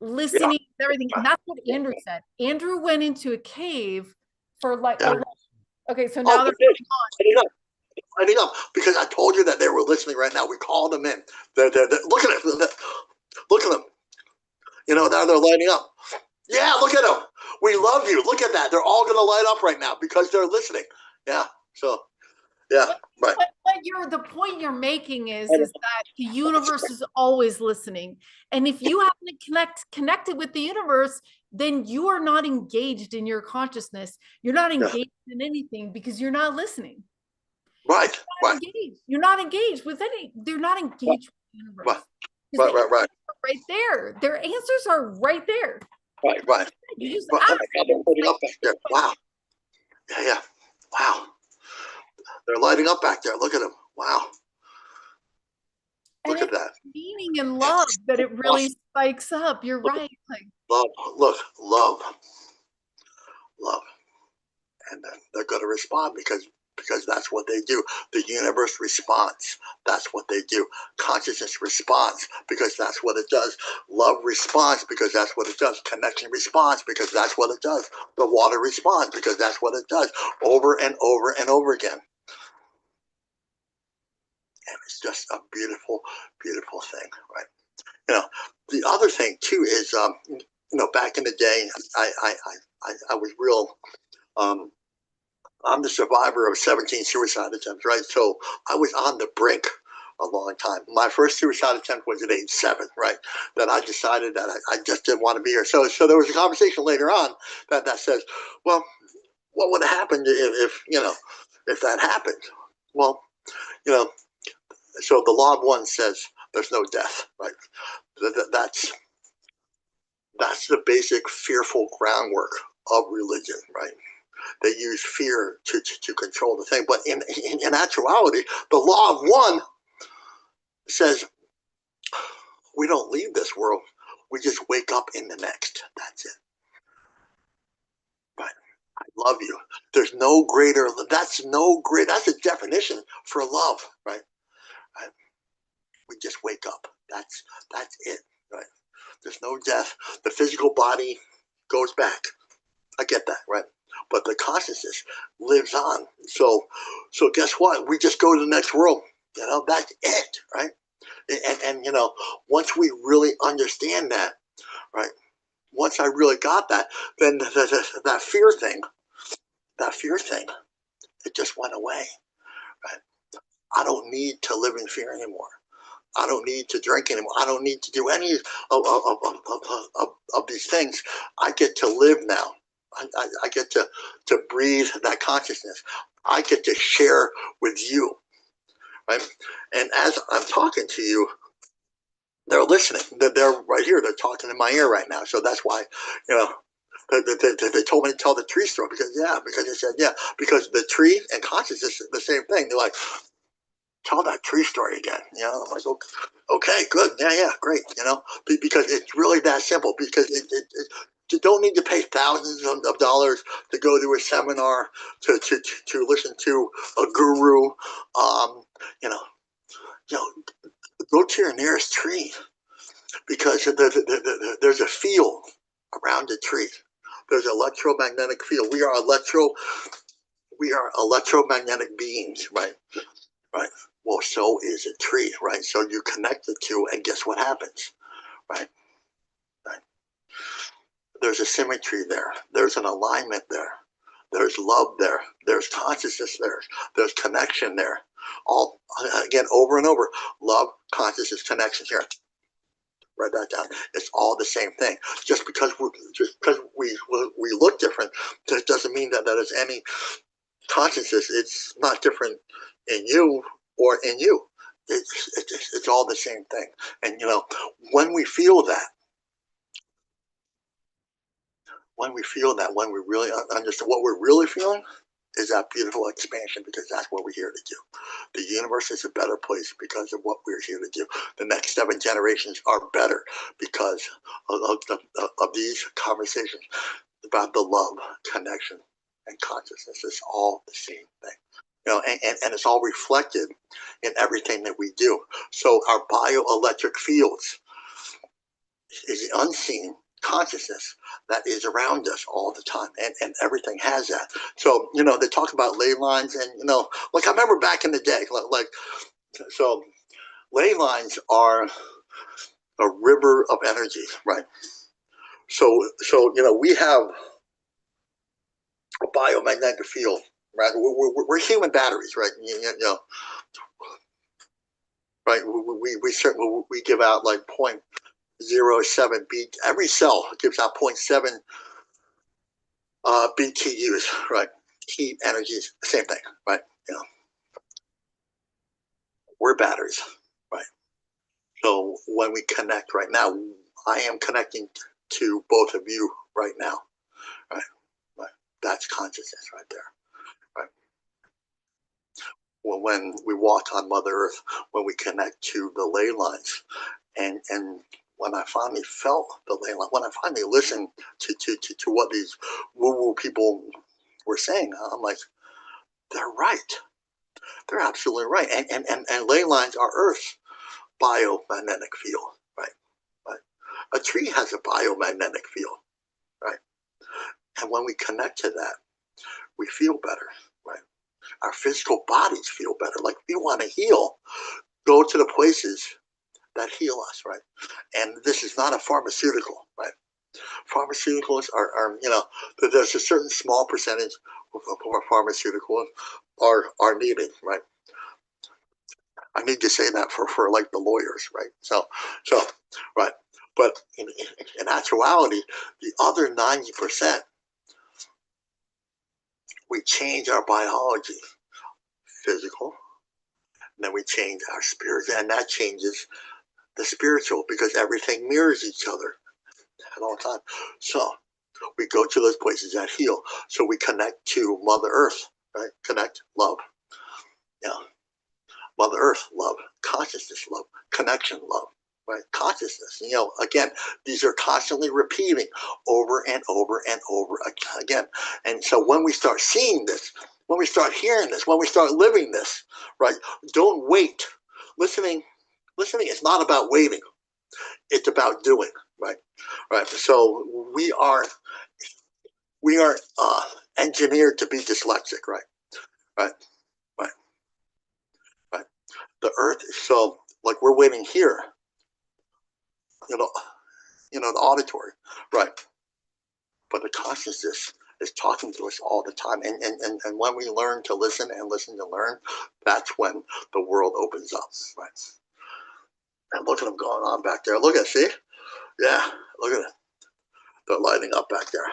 S2: Listening is everything. And that's what Andrew said. Andrew went into a cave for like, okay, so now they're
S4: I think because I told you that they were listening right now. We called them in. They're look at it. Look at them. You know, now they're lighting up. Yeah, look at them. We love you. Look at that. They're all going to light up right now because they're listening. Yeah. So, yeah. Right.
S2: But the point you're making is that the universe is always listening. And if you haven't connected with the universe, then you are not engaged in your consciousness. You're not engaged in anything because you're not listening.
S4: Right.
S2: You're not engaged with any. They're not engaged with the universe.
S4: Right.
S2: Right there. Their answers are right there.
S4: Right.
S2: You just
S4: But, oh
S2: asked.
S4: my God, they're lighting up back there. Wow. Yeah. Wow. They're lighting up back there. Look at them. Wow.
S2: And
S4: Look at
S2: it's
S4: that.
S2: meaning and love that it really spikes up. You're right. Like,
S4: Love. Look, love. And then they're going to respond because that's what they do. The universe responds. That's what they do. Consciousness responds because that's what it does. Love responds because that's what it does. Connection responds because that's what it does. The water responds because that's what it does. Over and over and over again. And it's just a beautiful, beautiful thing, right? The other thing too is, back in the day, I was real. I'm the survivor of 17 suicide attempts, right? So I was on the brink a long time. My first suicide attempt was at age 7, right? That I decided that I just didn't want to be here. So there was a conversation later on that says, well, what would have happened if that happened? Well, so the law of one says there's no death, right? That's the basic fearful groundwork of religion, right? They use fear to control the thing. But in actuality, the law of one says we don't leave this world. We just wake up in the next. That's it. But I love you. There's no greater. That's a definition for love, right? We just wake up. That's it, right? There's no death. The physical body goes back. I get that, right? But the consciousness lives on. So guess what? We just go to the next world. That's it, right? And once we really understand that, right? Once I really got that, then that fear thing, it just went away, right? I don't need to live in fear anymore. I don't need to drink anymore. I don't need to do any of these things. I get to live now. I get to breathe that consciousness. I get to share with you, right? And as I'm talking to you, they're listening. They're right here. They're talking in my ear right now. So that's why, they told me to tell the tree story because they said, because the tree and consciousness is the same thing. They're like, tell that tree story again. I'm like, okay, good. Yeah, great. Because it's really that simple because you don't need to pay thousands of dollars to go to a seminar to listen to a guru. Go to your nearest tree because there's a field around the tree. There's an electromagnetic field. We are electromagnetic beings, right? Right. Well, so is a tree, right? So you connect the two, and guess what happens, right? There's a symmetry there. There's an alignment there. There's love there. There's consciousness there. There's connection there. All again, over and over. Love, consciousness, connection here. Write that down. It's all the same thing. Just because we look different, that doesn't mean that there's any consciousness. It's not different in you or in you. It's all the same thing. And when we feel that, when we really understand what we're really feeling, is that beautiful expansion because that's what we're here to do. The universe is a better place because of what we're here to do. The next 7 generations are better because of these conversations about the love, connection, and consciousness. It's all the same thing. And it's all reflected in everything that we do. So our bioelectric fields is the unseen consciousness that is around us all the time, and everything has that. So they talk about ley lines, and like I remember back in the day, so ley lines are a river of energy, right? So we have a biomagnetic field, right? We're human batteries, right? Right? We certainly we give out like 0.07 beat. Every cell gives out 0.7 BTUs, right? Heat, energy, same thing, right? We're batteries, right? So when we connect right now, I am connecting to both of you right now, right? Right. That's consciousness right there, right? Well, when we walk on Mother Earth, when we connect to the ley lines, and when I finally felt the ley line, when I finally listened to what these woo-woo people were saying, I'm like, they're right. They're absolutely right. And ley lines are Earth's biomagnetic field, right? Right. A tree has a biomagnetic field, right? And when we connect to that, we feel better, right? Our physical bodies feel better. Like if you want to heal, go to the places that heal us, right? And this is not a pharmaceutical, right? Pharmaceuticals are there's a certain small percentage of pharmaceuticals are needed, right? I need to say that for like the lawyers, right? So right. But in actuality, the other 90%, we change our biology, physical, and then we change our spirit, and that changes the spiritual because everything mirrors each other at all times. So we go to those places that heal. So we connect to Mother Earth, right? Connect, love. Yeah. Mother Earth, love. Consciousness, love. Connection, love. Right? Consciousness. Again, these are constantly repeating over and over and over again. And so when we start seeing this, when we start hearing this, when we start living this, right? Don't wait. Listening is not about waiting. It's about doing, right? Right. So we are engineered to be dyslexic, right? Right. Right. Right. The Earth. So like we're waiting here, the auditory, right? But the consciousness is talking to us all the time. And when we learn to listen and listen to learn, that's when the world opens up, right? And look at them going on back there. Look at, see? Yeah, look at it. They're lighting up back there.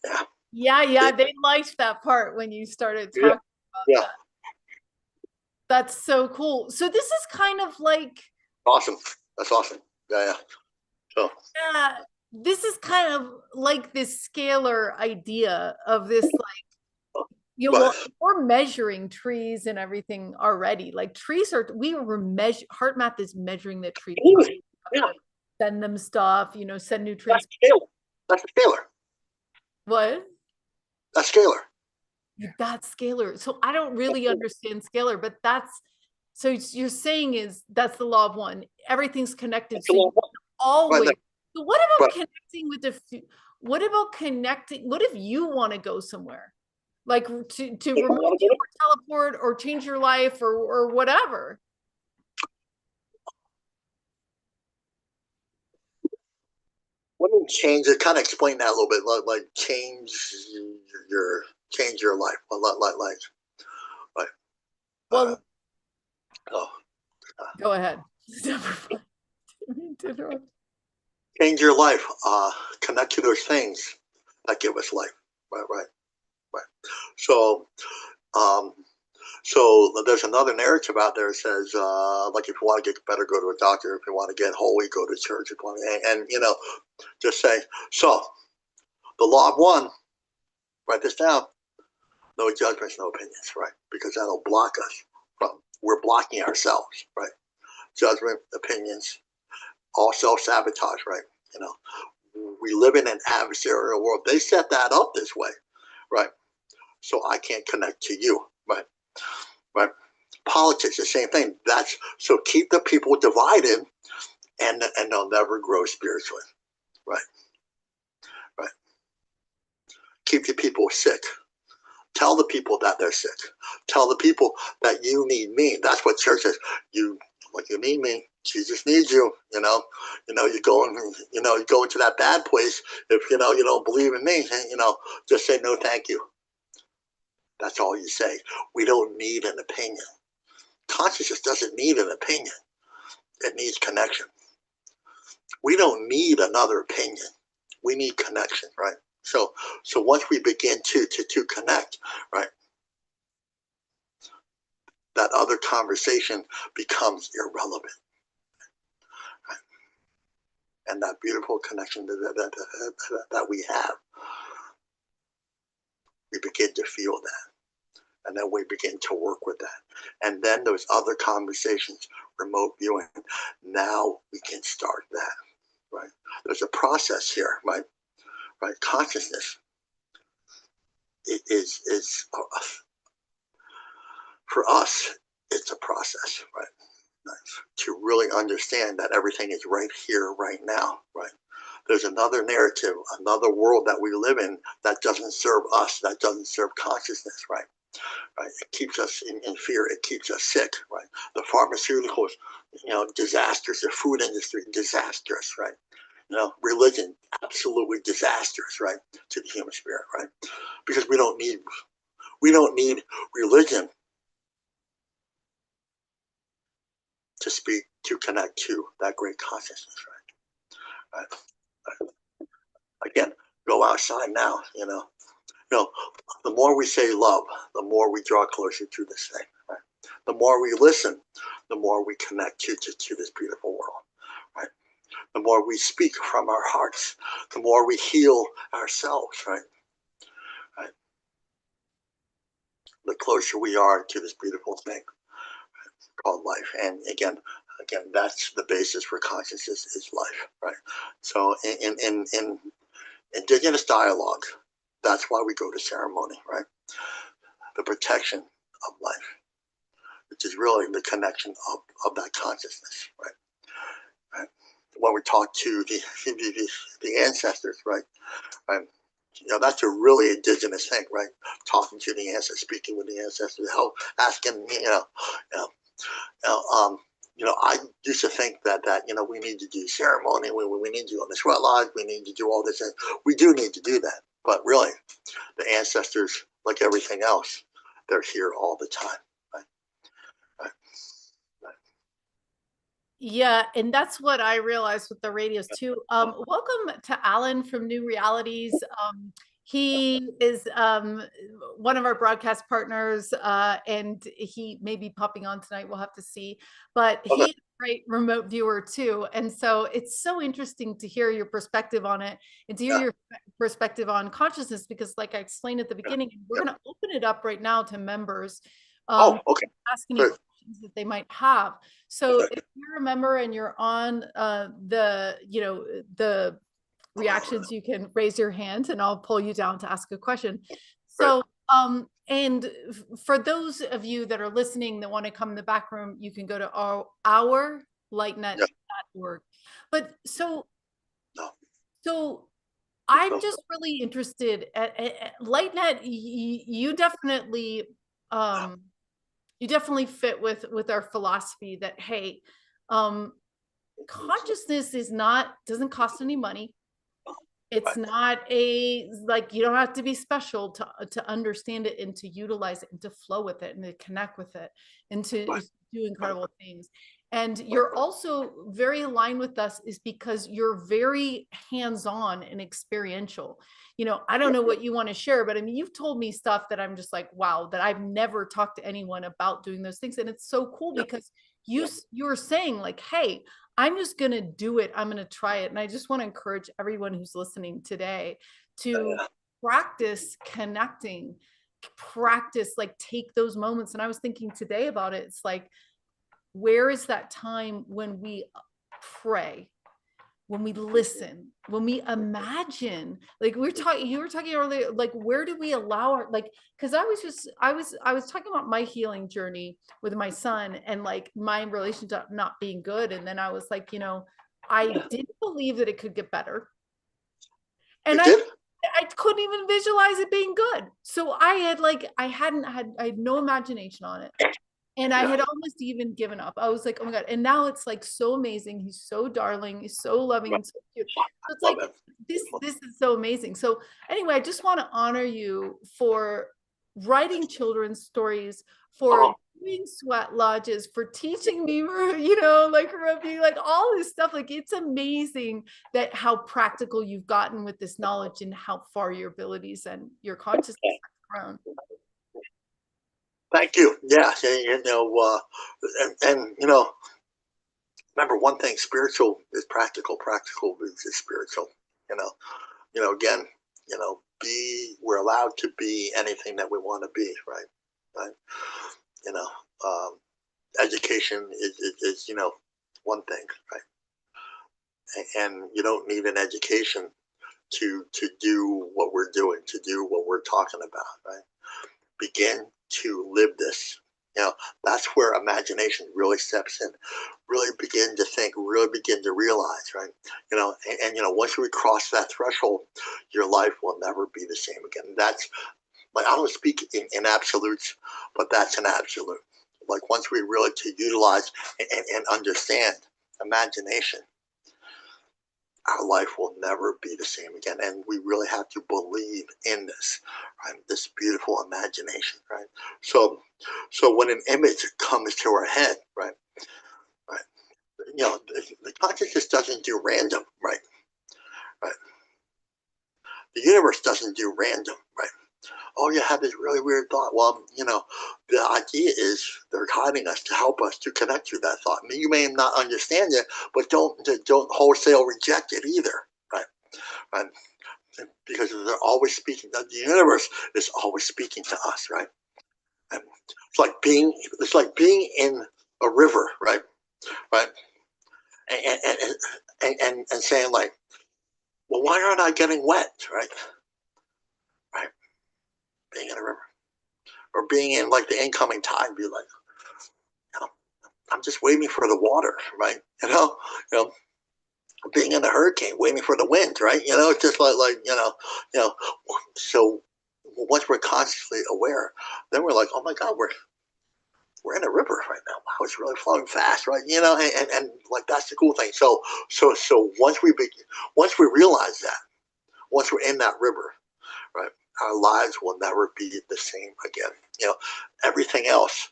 S4: Yeah.
S2: Yeah, they liked that part when you started talking about that. That's so cool. So this is kind of like
S4: awesome. That's awesome. Yeah. So
S2: yeah, this is kind of like this scalar idea of this we're measuring trees and everything already. Like trees are heart math is measuring the trees.
S4: Yeah.
S2: Send them stuff, send nutrients.
S4: That's a scalar.
S2: What?
S4: That's scalar.
S2: That's scalar. So I don't really understand scalar, but so you're saying that's the law of one. Everything's connected. So always. So what about connecting with what about connecting? What if you want to go somewhere? Like to remove you or teleport or change your life or whatever.
S4: Let me change it. Kind of explain that a little bit. Like change your life. Like.
S2: Well, go ahead.
S4: Change your life. Connect to those things that give us life. Right. So there's another narrative out there that says, like, if you want to get better, go to a doctor. If you want to get holy, go to church. And just say, so the law of one, write this down. No judgments, no opinions, right? Because that'll block us we're blocking ourselves, right? Judgment, opinions, all self-sabotage, right? We live in an adversarial world. They set that up this way, right? So I can't connect to you, right? Right? Politics, the same thing. So keep the people divided, and they'll never grow spiritually, right? Right. Keep the people sick. Tell the people that they're sick. Tell the people that you need me. That's what church is. You need me. Jesus needs you. You go into that bad place if you don't believe in me. Just say no, thank you. That's all you say. We don't need an opinion. Consciousness doesn't need an opinion. It needs connection. We don't need another opinion. We need connection, right? So once we begin to connect, right, that other conversation becomes irrelevant. Right? and that beautiful connection that we have, we begin to feel that. And then we begin to work with that. And then those other conversations, remote viewing, now we can start that, right? There's a process here, right? Right? Consciousness is for us, it's a process, right? To really understand that everything is right here, right now, right? There's another narrative, another world that we live in that doesn't serve us, that doesn't serve consciousness, right? Right? It keeps us in fear. It keeps us sick, right? The pharmaceuticals, disastrous. The food industry, disastrous, right? Religion, absolutely disastrous, right? To the human spirit, right? Because we don't need religion to connect to that great consciousness, right? Again, go outside now, the more we say love, the more we draw closer to this thing, right? The more we listen, the more we connect to this beautiful world, right? The more we speak from our hearts, the more we heal ourselves, right? Right? The closer we are to this beautiful thing called life. And again, that's the basis for consciousness is life, right? So in indigenous dialogue, that's why we go to ceremony, right? The protection of life, which is really the connection of that consciousness, right? Right? When we talk to the ancestors, right? Right? That's a really indigenous thing, right? Talking to the ancestors, speaking with the ancestors, asking, I used to think that we need to do ceremony, we need to do on the sweat lodge, we need to do all this. We do need to do that, but really, the ancestors, like everything else, they're here all the time. Right? Right? Right.
S2: Yeah, and that's what I realized with the radios too. Welcome to Alan from New Realities. He is one of our broadcast partners, and he may be popping on tonight. We'll have to see. But
S4: Okay.
S2: he's a great remote viewer too. And so it's so interesting to hear your perspective on it and to hear your perspective on consciousness, because like I explained at the beginning, we're going to open it up right now to members.
S4: Okay.
S2: Ask any questions that they might have. So if you're a member and you're on the reactions, you can raise your hand and I'll pull you down to ask a question. So and for those of you that are listening that want to come in the back room, you can go to our lightnet.org. But so I'm just really interested at LightNet. You definitely fit with our philosophy that, hey, consciousness doesn't cost any money. It's not you don't have to be special to understand it and to utilize it and to flow with it and to connect with it and to do incredible things. And you're also very aligned with us is because you're very hands-on and experiential. I don't know what you want to share, but I mean, you've told me stuff that I'm just like, wow, that I've never talked to anyone about doing those things. And it's so cool because you're saying like, hey, I'm just going to do it. I'm going to try it. And I just want to encourage everyone who's listening today to practice connecting, practice, like take those moments. And I was thinking today about it. It's like, where is that time when we pray, when we listen, when we imagine, like you were talking earlier, like where do we allow our, like, because I was talking about my healing journey with my son and like my relationship not being good. And then I was like, I didn't believe that it could get better. And I couldn't even visualize it being good. So I had no imagination on it. And I had almost even given up. I was like, oh my God. And now it's like so amazing. He's so darling. He's so loving and so cute. So it's like, this is so amazing. So anyway, I just want to honor you for writing children's stories, for doing sweat lodges, for teaching me, like being like all this stuff. Like, it's amazing that how practical you've gotten with this knowledge and how far your abilities and your consciousness have grown.
S4: Thank you. Yeah, remember one thing: spiritual is practical. Practical is spiritual. Again, we're allowed to be anything that we want to be, right? Right. You know, education is one thing, right? And you don't need an education to do what we're doing, to do what we're talking about, right? Begin to live this. That's where imagination really steps in. Really begin to think, really begin to realize, right? And once we cross that threshold, your life will never be the same again. That's like, I don't speak in absolutes, but that's an absolute. Like, once we really to utilize and understand imagination, our life will never be the same again. And we really have to believe in this, right? This beautiful imagination, right? So when an image comes to our head, right? The consciousness doesn't do random, right? Right. The universe doesn't do random, right? Oh, you have this really weird thought. Well, the idea is they're guiding us to help us to connect to that thought. I mean, you may not understand it, but don't wholesale reject it either, right? Right. Because they're always speaking. The universe is always speaking to us, right? And it's like being in a river, right? Right. And saying, like, well, why aren't I getting wet, right? Right. Being in a river, or being in like the incoming tide, be like, I'm just waiting for the water, right? Being in a hurricane, waiting for the wind, right? It's just like. So once we're consciously aware, then we're like, oh my God, we're in a river right now. Wow, it's really flowing fast, right? And like, that's the cool thing. So once we realize that, once we're in that river, right, our lives will never be the same again. Everything else,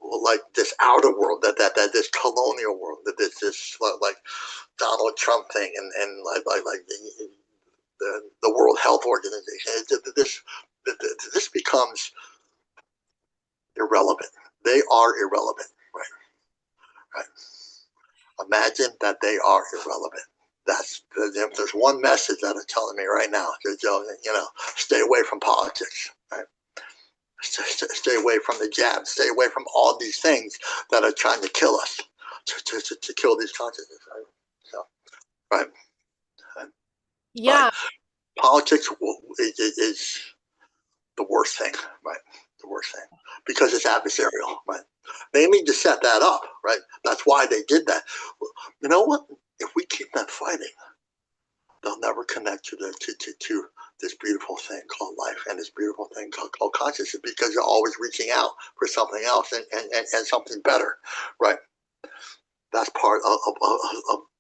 S4: like this outer world, that this colonial world, that this like Donald Trump thing, and like the World Health Organization, this becomes irrelevant. They are irrelevant, right? Right. Imagine that they are irrelevant. If there's one message that is telling me right now, stay away from politics, right? Stay away from the jab. Stay away from all these things that are trying to kill us, to kill these consciousness, right? So, right.
S2: Yeah.
S4: But politics is the worst thing, right? The worst thing, because it's adversarial, right? They need to set that up, right? That's why they did that. You know what? If we keep that fighting, they'll never connect to this beautiful thing called life, and this beautiful thing called consciousness, because you're always reaching out for something else and something better, right? That's part of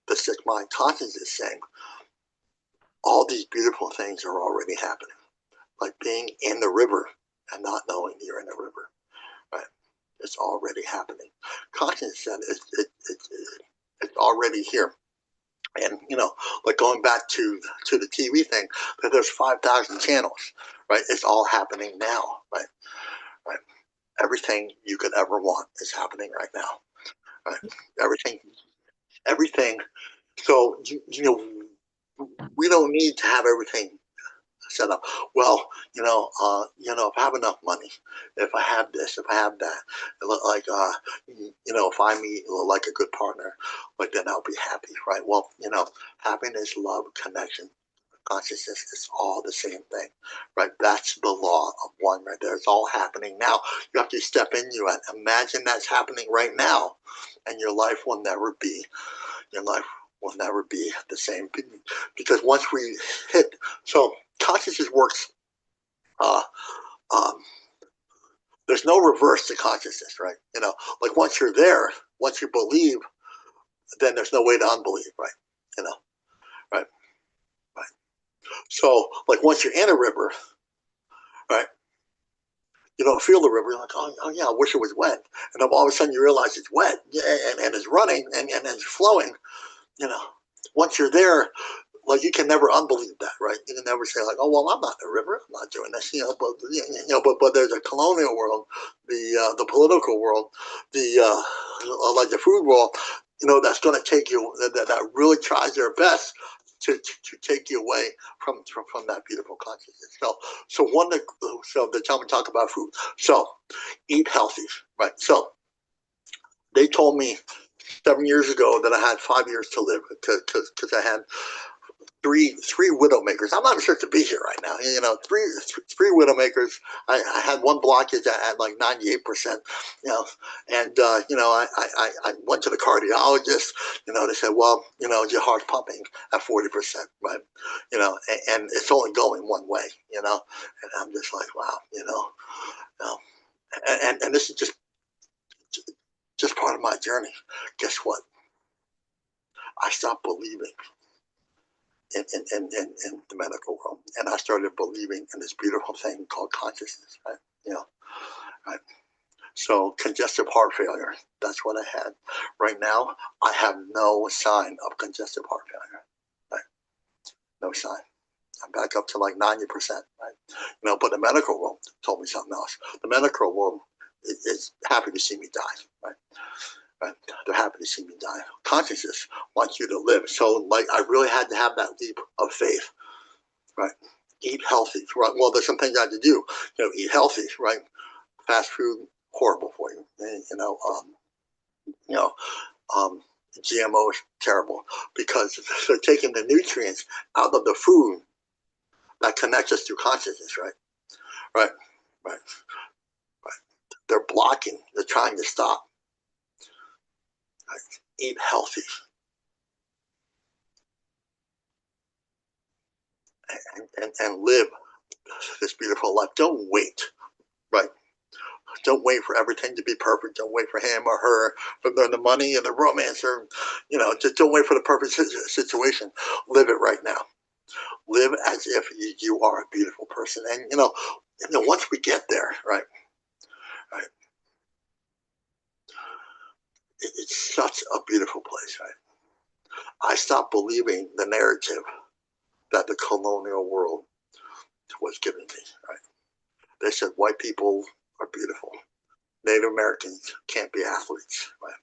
S4: the sick mind consciousness, saying all these beautiful things are already happening, like being in the river and not knowing you're in the river, right? It's already happening. Consciousness said it's already here. And like, going back to the TV thing, that there's 5,000 channels, right? It's all happening now, right? Right. Everything you could ever want is happening right now, right? Everything. So we don't need to have everything set up. Well, if I have enough money, if I have this, if I have that, like, if I meet like a good partner, like, then I'll be happy, right? Well, happiness, love, connection, consciousness is all the same thing, right? That's the law of one, right there. It's all happening now. You have to step into it. Imagine that's happening right now, and your life will never be the same, because once we hit, so consciousness works, there's no reverse to consciousness, right? Like, once you're there, once you believe, then there's no way to unbelieve, right? Right. Right. So, like, once you're in a river, right, you don't feel the river. You're like, oh yeah, I wish it was wet. And then all of a sudden you realize it's wet, and it's running, and it's flowing. Once you're there, like you can never unbelieve that, right? You can never say like, oh well, I'm not in the river, I'm not doing this, but there's a colonial world, the political world, the like the food world, that's going to take you, that really tries their best to take you away from that beautiful consciousness. So the time we talk about food, so eat healthy, right? So they told me 7 years ago that I had 5 years to live because I had three widowmakers. I'm not sure to be here right now. Three widowmakers. I had one blockage at like 98%. And I went to the cardiologist. They said, well, your heart's pumping at 40%, right? And it's only going one way. And I'm just like, wow, and this is just part of my journey. Guess what? I stopped believing in the medical world, and I started believing in this beautiful thing called consciousness, right? Right. So congestive heart failure, that's what I had. Right now, I have no sign of congestive heart failure, right? No sign. I'm back up to like 90%, right? But the medical world told me something else. The medical world is happy to see me die, right? Right? They're happy to see me die. Consciousness wants you to live. So, like, I really had to have that leap of faith, right? Eat healthy, right? Well, there's some things I had to do. Eat healthy, right? Fast food, horrible for you. GMOs, terrible, because they're taking the nutrients out of the food that connects us to consciousness, right? Right, right, right. They're blocking. They're trying to stop. Right? Eat healthy. And live this beautiful life. Don't wait, right? Don't wait for everything to be perfect. Don't wait for him or her, for the money and the romance, or just don't wait for the perfect situation. Live it right now. Live as if you are a beautiful person. And once we get there, right, it's such a beautiful place, right? I stopped believing the narrative that the colonial world was giving me, right? They said white people are beautiful. Native Americans can't be athletes, right?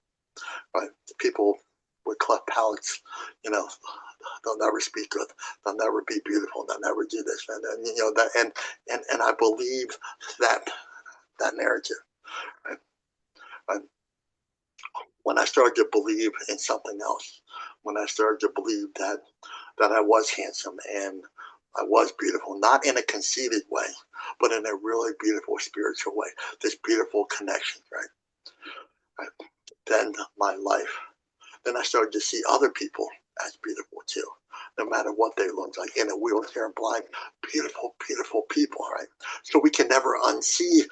S4: Right? People with cleft palates, they'll never speak good. They'll never be beautiful. They'll never do this, and that, and I believe that narrative, right? Right? When I started to believe in something else, when I started to believe that I was handsome and I was beautiful, not in a conceited way, but in a really beautiful spiritual way, this beautiful connection, right? Right? Then I started to see other people as beautiful too, no matter what they look like, in a wheelchair and blind, beautiful, beautiful people, right? So we can never unsee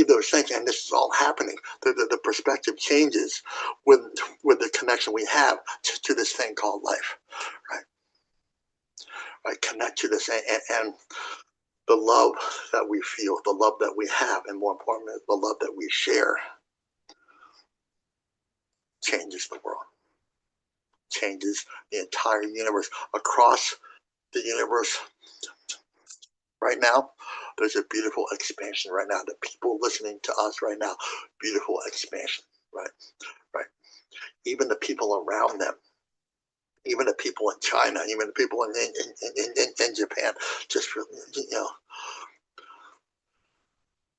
S4: those things, and this is all happening. The perspective changes with the connection we have to this thing called life, right? Right, connect to this, and the love that we feel, the love that we have, and more importantly, the love that we share changes the world, changes the entire universe. Across the universe right now, there's a beautiful expansion right now. The people listening to us right now, beautiful expansion, right? Right. Even the people around them, even the people in China, even the people in Japan, just really,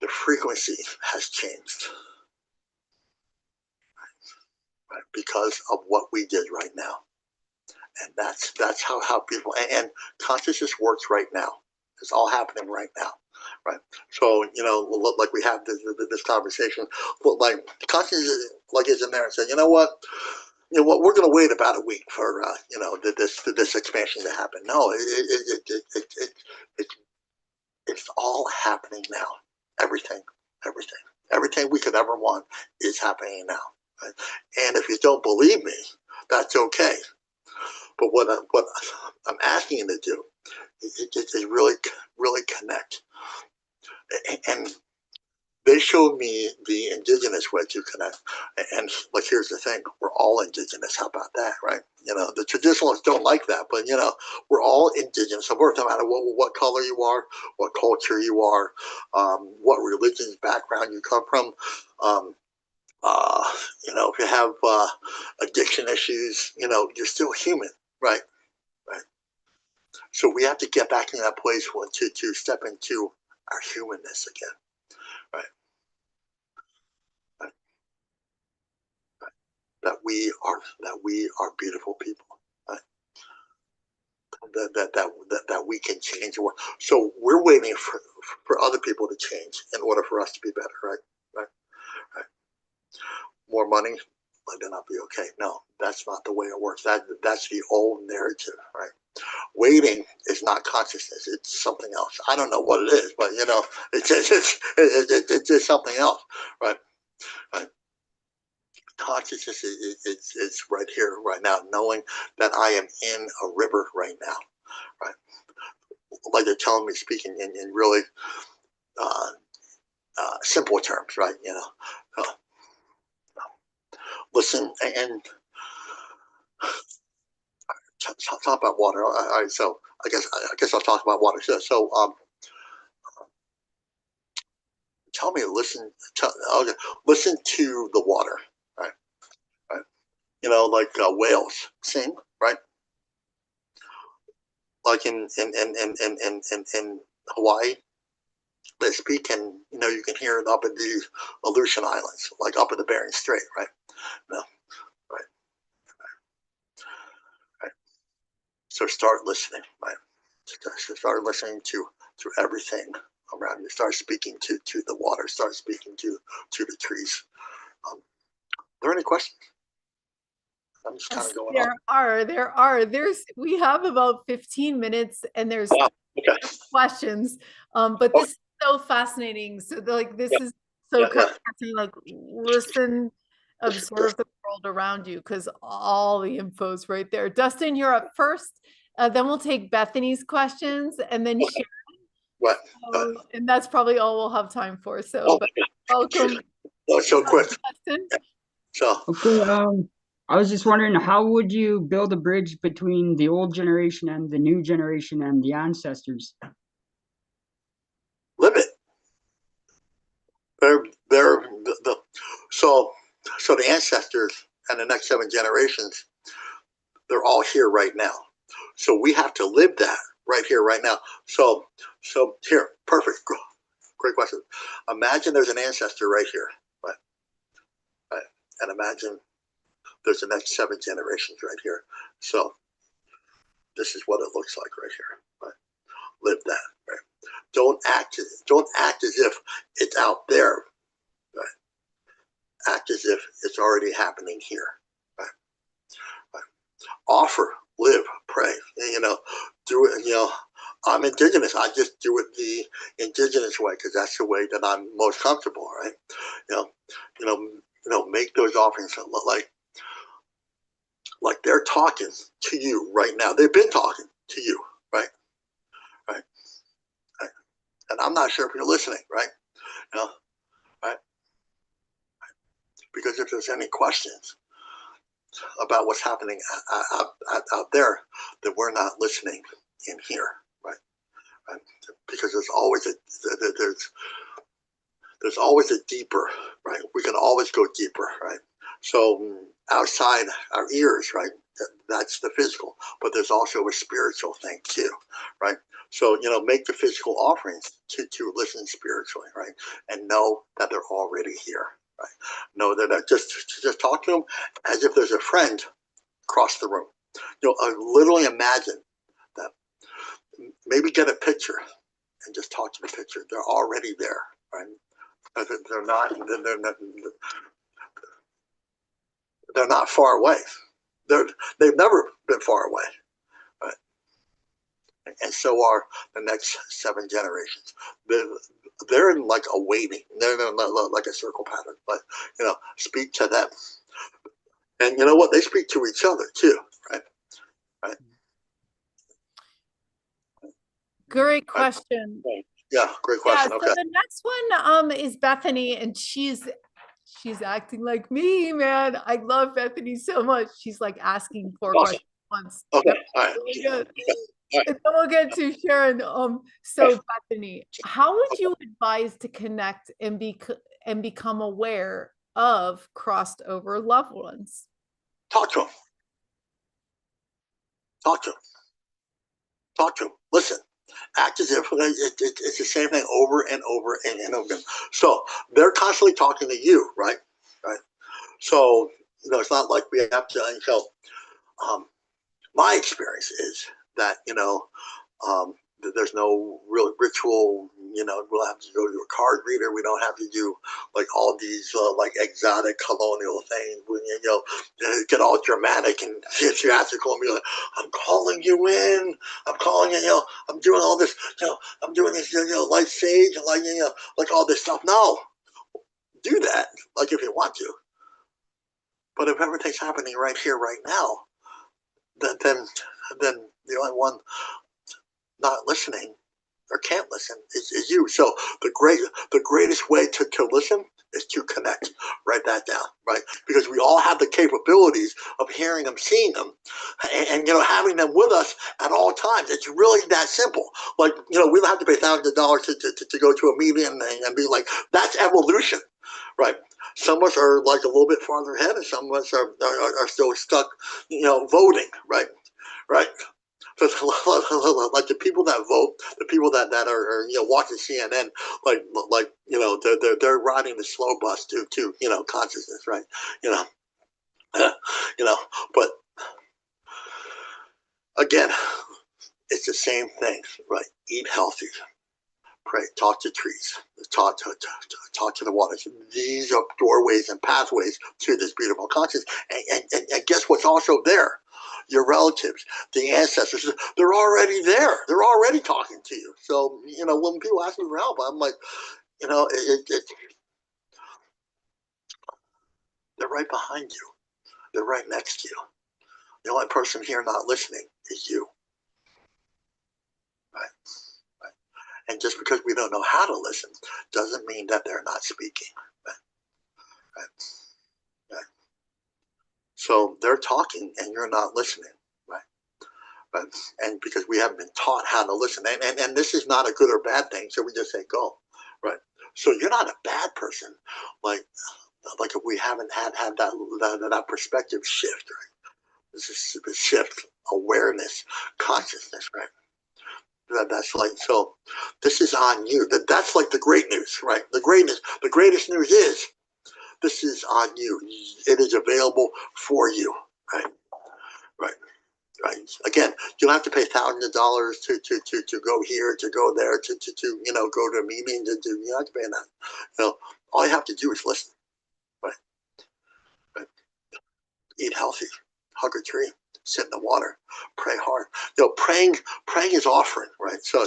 S4: the frequency has changed, right? Because of what we did right now. And that's how people, and consciousness works right now. It's all happening right now, right? So, like we have this conversation, like consciousness like is in there and say, you know what, we're going to wait about a week for this expansion to happen. No, it's all happening now. Everything we could ever want is happening now. Right? And if you don't believe me, that's okay. But what I'm asking you to do is really, really connect. And they showed me the indigenous way to connect. And like, here's the thing, we're all indigenous. How about that, right? You know, the traditionalists don't like that, but you know, we're all indigenous. So no matter what color you are, what culture you are, what religious background you come from, you know, if you have addiction issues, you know, you're still human, right? Right. So we have to get back in that place to step into our humanness again, right? Right. Right. That we are beautiful people, right? That we can change the world. So we're waiting for other people to change in order for us to be better, right? Right. Right. More money, might not be okay. No, that's not the way it works. That's the old narrative, right? Waiting is not consciousness. It's something else. I don't know what it is, but you know, it's just something else, right? Right. Consciousness is right here, right now, knowing that I am in a river right now, right? Like they're telling me, speaking in really simple terms, right? You know, listen and talk about water. All right, so I guess I'll talk about water. So tell me, listen to the water, right? Right. You know, like whales sing, right? Like in Hawaii, they speak, and you know, you can hear it up in the Aleutian Islands, like up in the Bering Strait, right? No, right, right. So start listening, right? Start listening to everything around you. Start speaking to the water. Start speaking to the trees. Are there any questions? I'm just kind of going on.
S2: We have about 15 minutes and there's
S4: Okay.
S2: questions. But this is so fascinating. So like, this is so fascinating. Like, listen, observe the world around you, because all the info's right there. Dustin, you're up first. Then we'll take Bethany's questions and then Sharon.
S4: What?
S2: And that's probably all we'll have time for. So, but welcome.
S4: So quick.
S2: Dustin.
S4: So
S5: okay, I was just wondering, how would you build a bridge between the old generation and the new generation and the ancestors?
S4: Live it. So the ancestors and the next 7 generations, they're all here right now. So we have to live that right here, right now. So here, perfect, great question. Imagine there's an ancestor right here, right? Right, and imagine there's the next 7 generations right here. So this is what it looks like right here, right? Live that, right? Don't act as if it's out there, right? Act as if it's already happening here, right? Right. Offer, live, pray. You know, do it. You know, I'm indigenous. I just do it the indigenous way because that's the way that I'm most comfortable, right? You know, make those offerings like they're talking to you right now. They've been talking to you, right? Right. Right. And I'm not sure if you're listening, right? You know, right? Because if there's any questions about what's happening out there, then we're not listening in here, right? Right? Because there's always a deeper, right? We can always go deeper, right? So outside our ears, right? That's the physical, but there's also a spiritual thing too, right? So, you know, make the physical offerings to listen spiritually, right? And know that they're already here, right? Know that just talk to them as if there's a friend across the room. You know, literally imagine that. Maybe get a picture and just talk to the picture. They're already there, right? They're not far away. They've never been far away, right? And so are the next 7 generations. They're in like a waiting. They're in like a circle pattern. But you know, speak to them, and you know what? They speak to each other too, right? Right.
S2: Great question.
S4: Right. Yeah, great
S2: Yeah,
S4: question.
S2: so
S4: Okay.
S2: the next one is Bethany, and she's acting like me, man. I love Bethany so much. She's like asking 4
S4: Awesome.
S2: questions once.
S4: Okay.
S2: Yep,
S4: All right.
S2: really good.
S4: All right.
S2: And then we'll get to Sharon. So Bethany, how would you advise to connect and become aware of crossed over loved ones?
S4: Talk to them. Talk to them. Talk to them. Listen. Act as if it's the same thing over and over and over again. So they're constantly talking to you, right? Right. So it's not like we have to. My experience is that there's no real ritual. We'll have to go to a card reader. We don't have to do like all these like exotic colonial things. Get all dramatic and theatrical and be like, "I'm calling you in. I'm calling you. I'm doing all this. I'm doing this. Like sage and like all this stuff." No, do that like if you want to. But if everything's happening right here, right now, then the only one not listening or can't listen is you. So the greatest way to listen is to connect. Write that down, right? Because we all have the capabilities of hearing them, seeing them, and having them with us at all times. It's really that simple. Like we don't have to pay thousands of dollars to go to a meeting and be like, that's evolution, right? Some of us are like a little bit farther ahead, and some of us are still stuck, voting, right? Right. Like the people that vote, the people that are watching CNN, they're riding the slow bus to consciousness, right? But again, it's the same thing, right? Eat healthy, pray, talk to trees, talk to the water. These are doorways and pathways to this beautiful consciousness. And guess what's also there? Your relatives, the ancestors, they're already there. They're already talking to you. So, when people ask me for help, I'm like, they're right behind you. They're right next to you. The only person here not listening is you. Right? Right. And just because we don't know how to listen doesn't mean that they're not speaking. Right? Right? Right? So they're talking and you're not listening. Right? Right? And because we haven't been taught how to listen. And this is not a good or bad thing. So we just say go. Right? So you're not a bad person. Like if we haven't had that perspective shift, right? This is a shift, awareness, consciousness, right? That's like, so this is on you. That's like the great news, right? The greatest news is this is on you. It is available for you, right? Right. Right. Again, you don't have to pay thousands of dollars to go here, to go there, to go to a meeting, you don't have to pay that. All you have to do is listen. Right. Right. Eat healthy, hug a tree, sit in the water, pray hard. Praying is offering, right? So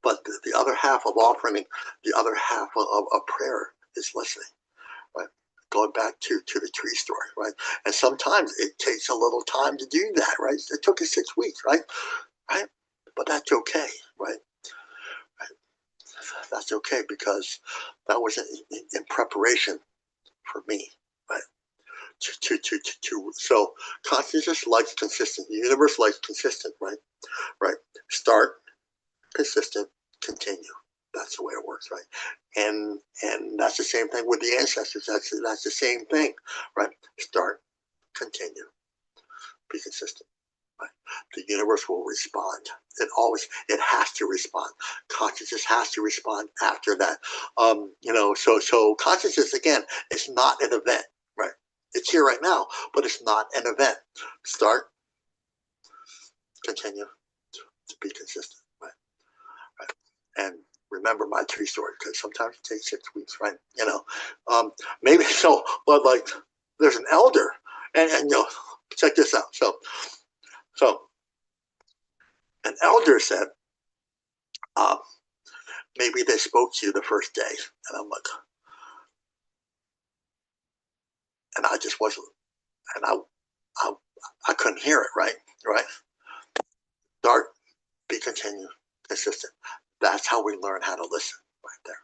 S4: but the other half of offering, the other half of prayer is listening, right? Going back to the tree story, right? And sometimes it takes a little time to do that, right? It took us 6 weeks, right? Right? But that's okay, right? Right? That's okay because that was in preparation for me, right? So consciousness likes consistent. The universe likes consistent, right? Right. Start, consistent, continue. That's the way it works, right? And that's the same thing with the ancestors. That's the same thing, right? Start, continue, be consistent. Right? The universe will respond. It has to respond. Consciousness has to respond after that. So consciousness again, it's not an event, right? It's here right now, but it's not an event. Start, continue, to be consistent, right? Right. And remember my tree story because sometimes it takes 6 weeks, right? Maybe so, but like there's an elder, and check this out. So an elder said, maybe they spoke to you the first day, and I'm like, and I just wasn't, and I couldn't hear it, right? Right. Start, be continue, consistent. That's how we learn how to listen, right there.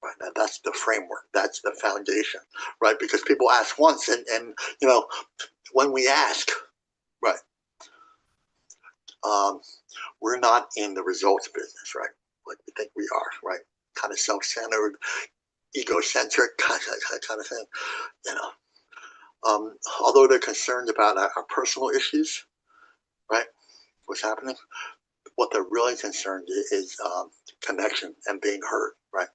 S4: Right, that's the framework. That's the foundation, right? Because people ask once, and you know, when we ask, right, we're not in the results business, right? Like we think we are, right? Kind of self-centered, egocentric kind of thing, you know. Although they're concerned about our personal issues, right? What's happening? What they're really concerned is connection and being heard, right?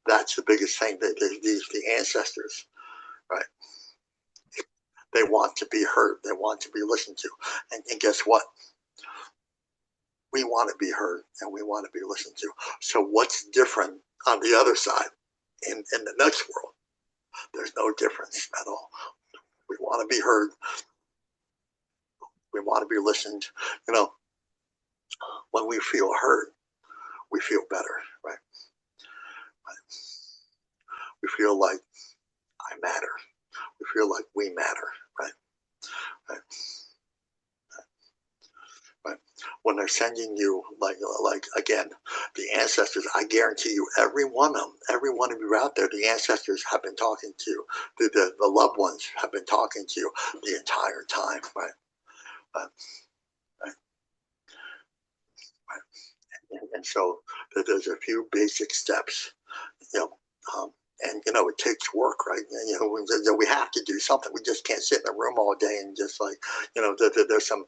S4: That's the biggest thing. The ancestors, right? They want to be heard. They want to be listened to. And guess what? We want to be heard and we want to be listened to. So what's different on the other side in the next world? There's no difference at all. We want to be heard. We want to be listened. You know, when we feel heard, we feel better, right? We feel like I matter. We feel like we matter, right? Right. Right. When they're sending you, like again, the ancestors, I guarantee you, every one of you out there, the ancestors have been talking to you. The loved ones have been talking to you the entire time, right? Right. Right. And so there's a few basic steps, you know, and you know it takes work, right? And, you know, we have to do something. We just can't sit in a room all day and just like, you know, there's some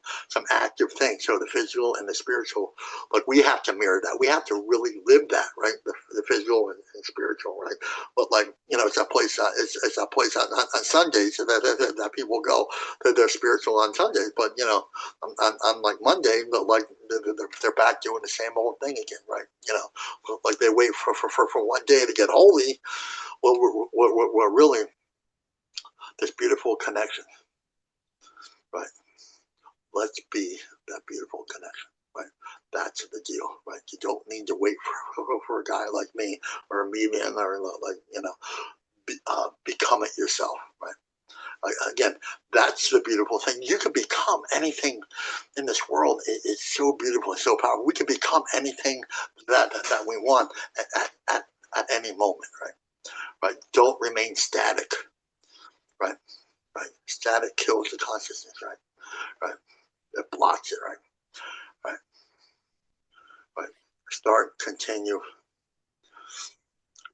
S4: active things. So the physical and the spiritual, like we have to mirror that. We have to really live that, right? The physical and spiritual, right? But like, you know, it's a place. It's a place on Sundays that people go. They're spiritual on Sundays, but you know, on like Monday, but like they're back doing the same old thing again, right? You know, like they wait for one day to get holy. Well, we're really this beautiful connection, right? Let's be that beautiful connection, right? That's the deal, right? You don't need to wait for a guy like me or a medium or like, you know, become it yourself, right? Again, that's the beautiful thing. You can become anything in this world. It's so beautiful and so powerful. We can become anything that we want at any moment, right? Right. Don't remain static, right? Right. Static kills the consciousness, right? Right. It blocks it, right? Right. Right. Start, continue,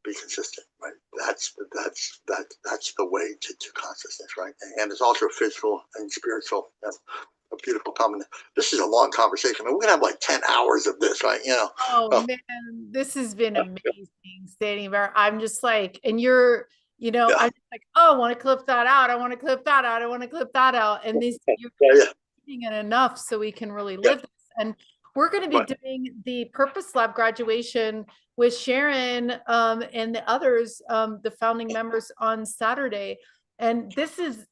S4: be consistent, right? That's the way to consciousness, right? And it's also physical and spiritual. You know, a beautiful combination. This is a long conversation. I mean, we're gonna have like 10 hours of this, right? You know.
S2: Oh man, this has been amazing, Standing Bear. I'm just like, and you're, you know, I'm just like, oh, I want to clip that out. I want to clip that out. I want to clip that out. And these you're doing it enough so we can really live this. And we're going to be doing the Purpose Lab graduation with Sharon and the others, the founding members on Saturday. And this is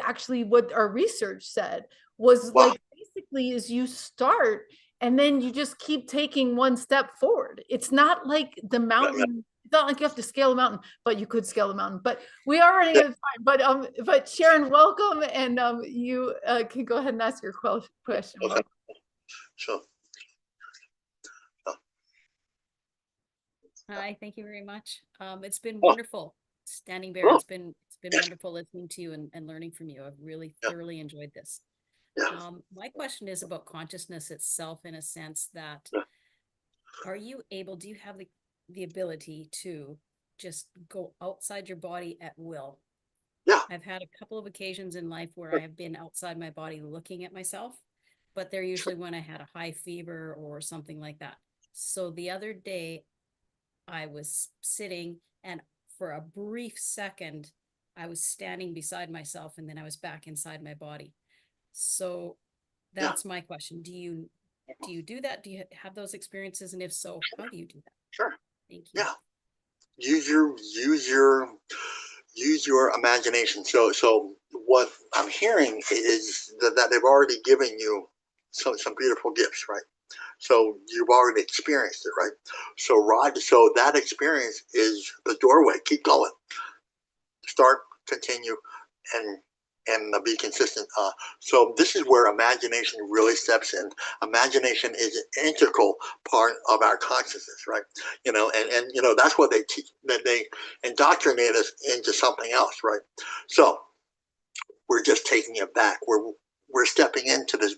S2: actually what our research said was like basically is you start and then you just keep taking one step forward. It's not like the mountain. It's not like you have to scale a mountain, but you could scale a mountain. But we are running out of time. But Sharon, welcome, and you can go ahead and ask your question.
S4: Okay. Sure.
S6: Hi, thank you very much. It's been wonderful, Standing Bear. It's been wonderful listening to you and learning from you. I've really thoroughly enjoyed this. My question is about consciousness itself, in a sense that do you have the ability to just go outside your body at will?
S4: Yeah.
S6: I've had a couple of occasions in life where I have been outside my body looking at myself, but they're usually when I had a high fever or something like that. So the other day I was sitting and for a brief second, I was standing beside myself and then I was back inside my body. So that's my question. Do you do that? Do you have those experiences? And if so, how do you do that?
S4: Sure.
S6: Thank you.
S4: Yeah. Use your imagination. So what I'm hearing is that they've already given you some beautiful gifts, right? So you've already experienced it, right? So that experience is the doorway. Keep going. Start, continue, and and be consistent. So this is where imagination really steps in. Imagination is an integral part of our consciousness, right? You know, and you know, that's what they teach, that they indoctrinate us into something else, right? So we're just taking it back. We're stepping into this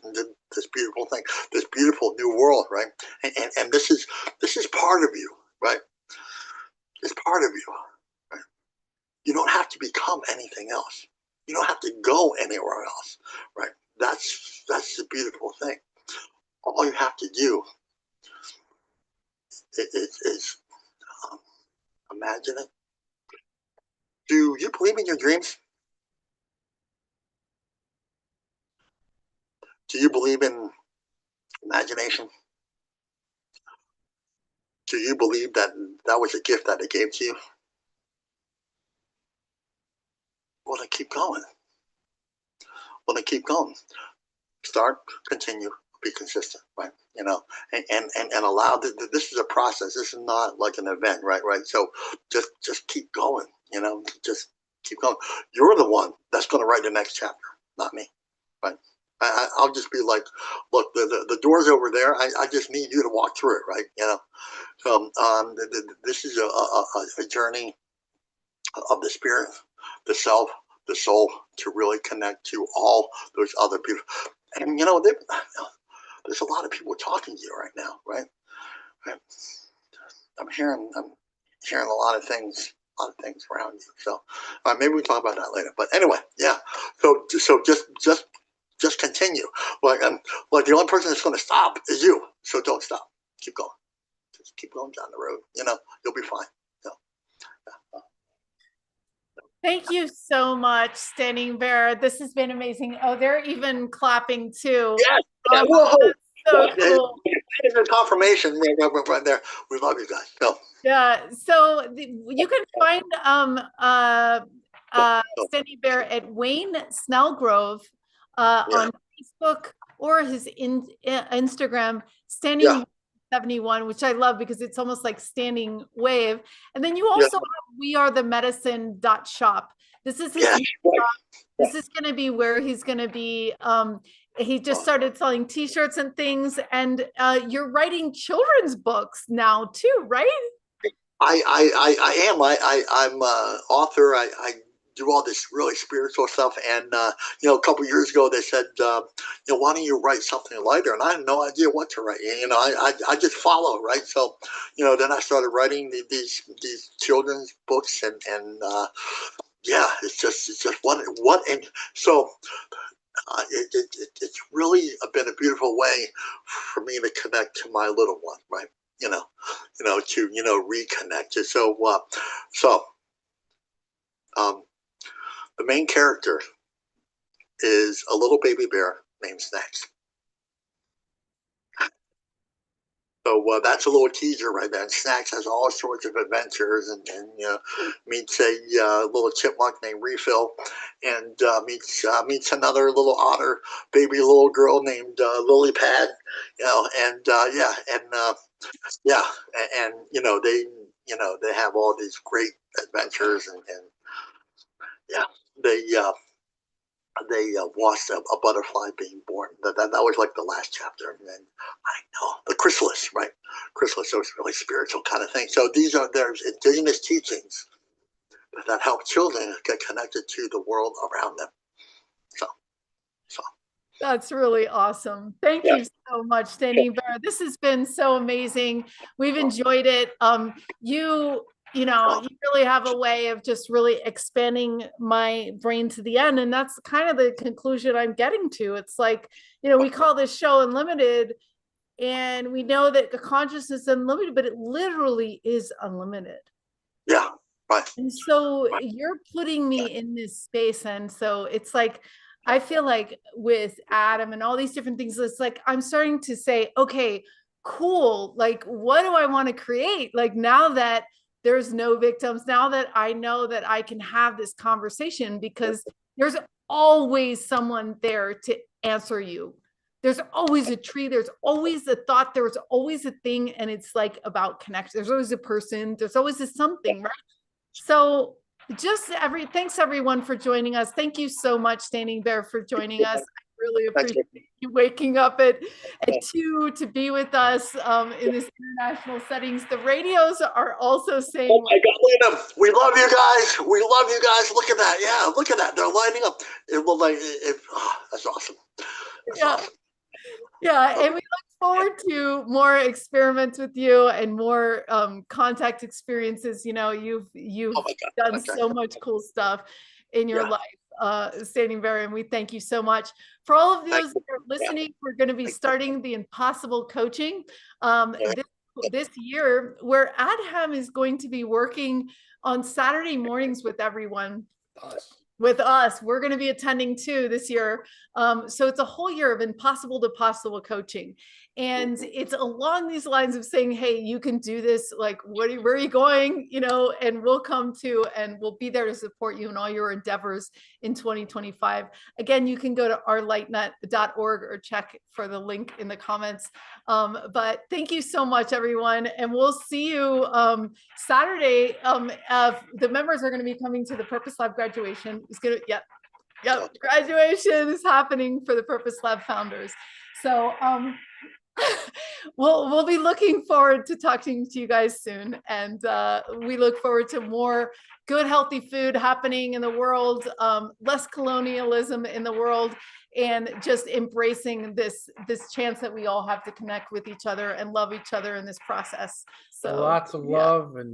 S4: beautiful thing, this beautiful new world, right? And this is part of you, right? It's part of you. Right? You don't have to become anything else. You don't have to go anywhere else, right? That's the beautiful thing. All you have to do is imagine it. Do you believe in your dreams? Do you believe in imagination? Do you believe that that was a gift that it gave to you? Well, then keep going. Well, then keep going. Start, continue, be consistent, right? You know, and allow this is a process. This is not like an event, right? Right. So just keep going. You know, just keep going. You're the one that's going to write the next chapter, not me, right? I'll just be like, look, the door's over there. I just need you to walk through it, right? You know, so this is a journey of the spirit, the self, the soul, to really connect to all those other people. And you know, there's a lot of people talking to you right now, right? I'm hearing a lot of things around you. So maybe we talk about that later. But anyway, yeah. So just continue. Like the only person that's going to stop is you. So don't stop. Keep going. Just keep going down the road. You know, you'll be fine. So, yeah.
S2: Thank you so much, Standing Bear. This has been amazing. Oh, they're even clapping too.
S4: Yes. Yeah,
S2: so cool.
S4: It's a confirmation right there. We love you guys. So.
S2: Yeah. So you can find Standing Bear at Wayne Snellgrove on Facebook or his Instagram, Standing 71, which I love because it's almost like standing wave. And then you also have wearethemedicine.shop. This is his this is going to be where he's going to be. He just started selling t-shirts and things, and you're writing children's books now too, right?
S4: I am. I'm an author. I do all this really spiritual stuff. And, you know, a couple of years ago, they said, you know, why don't you write something lighter? And I had no idea what to write. You know, I just follow, right? So, you know, then I started writing these children's books, and yeah, it's just what, and so it's really been a beautiful way for me to connect to my little one, right? You know, to, you know, reconnect. So, the main character is a little baby bear named Snacks. So that's a little teaser right there. And Snacks has all sorts of adventures, and you know, meets a little chipmunk named Refill, and meets another little otter, baby little girl named Lily Pad. You know, and and you know, they have all these great adventures, and yeah, they watched a butterfly being born. That was like the last chapter. And then I know the chrysalis, right? Chrysalis, so it's really spiritual kind of thing. So there's indigenous teachings that help children get connected to the world around them. So.
S2: That's really awesome. Thank you so much, Standing Bear. This has been so amazing. We've enjoyed it. You know, you really have a way of just really expanding my brain to the end. And that's kind of the conclusion I'm getting to. It's like, you know, we call this show Unlimited, and we know that the consciousness is unlimited, but it literally is unlimited.
S4: Yeah, right.
S2: And so you're putting me in this space. And so it's like, I feel like with Adam and all these different things, it's like, I'm starting to say, okay, cool. Like, what do I want to create? Like, now that there's no victims, now that I know that I can have this conversation, because there's always someone there to answer you. There's always a tree. There's always a thought. There's always a thing. And it's like about connection. There's always a person. There's always a something, right? So thanks everyone for joining us. Thank you so much, Standing Bear, for joining us. I really appreciate you waking up at 2 to be with us in this international settings. The radios are also saying,
S4: oh my God, look at them. We love you guys. We love you guys. Look at that. Yeah, look at that. They're lining up. That's awesome. That's awesome.
S2: Yeah, and we look forward to more experiments with you and more contact experiences. You know, you've done so much cool stuff in your life, Standing Bear, and we thank you so much. For all of those that are listening, we're going to be starting the Impossible Coaching this year, where Adham is going to be working on Saturday mornings with everyone. With us, we're going to be attending too this year. So it's a whole year of impossible to possible coaching. And it's along these lines of saying, hey, you can do this. Like, where are you going? You know, and we'll come to, and we'll be there to support you in all your endeavors in 2025. Again, you can go to ourlightnet.org or check for the link in the comments. But thank you so much, everyone. And we'll see you Saturday. The members are going to be coming to the Purpose Lab graduation. It's going to, graduation is happening for the Purpose Lab founders. So we'll be looking forward to talking to you guys soon. And we look forward to more good, healthy food happening in the world, less colonialism in the world, and just embracing this chance that we all have to connect with each other and love each other in this process. So
S3: lots of love and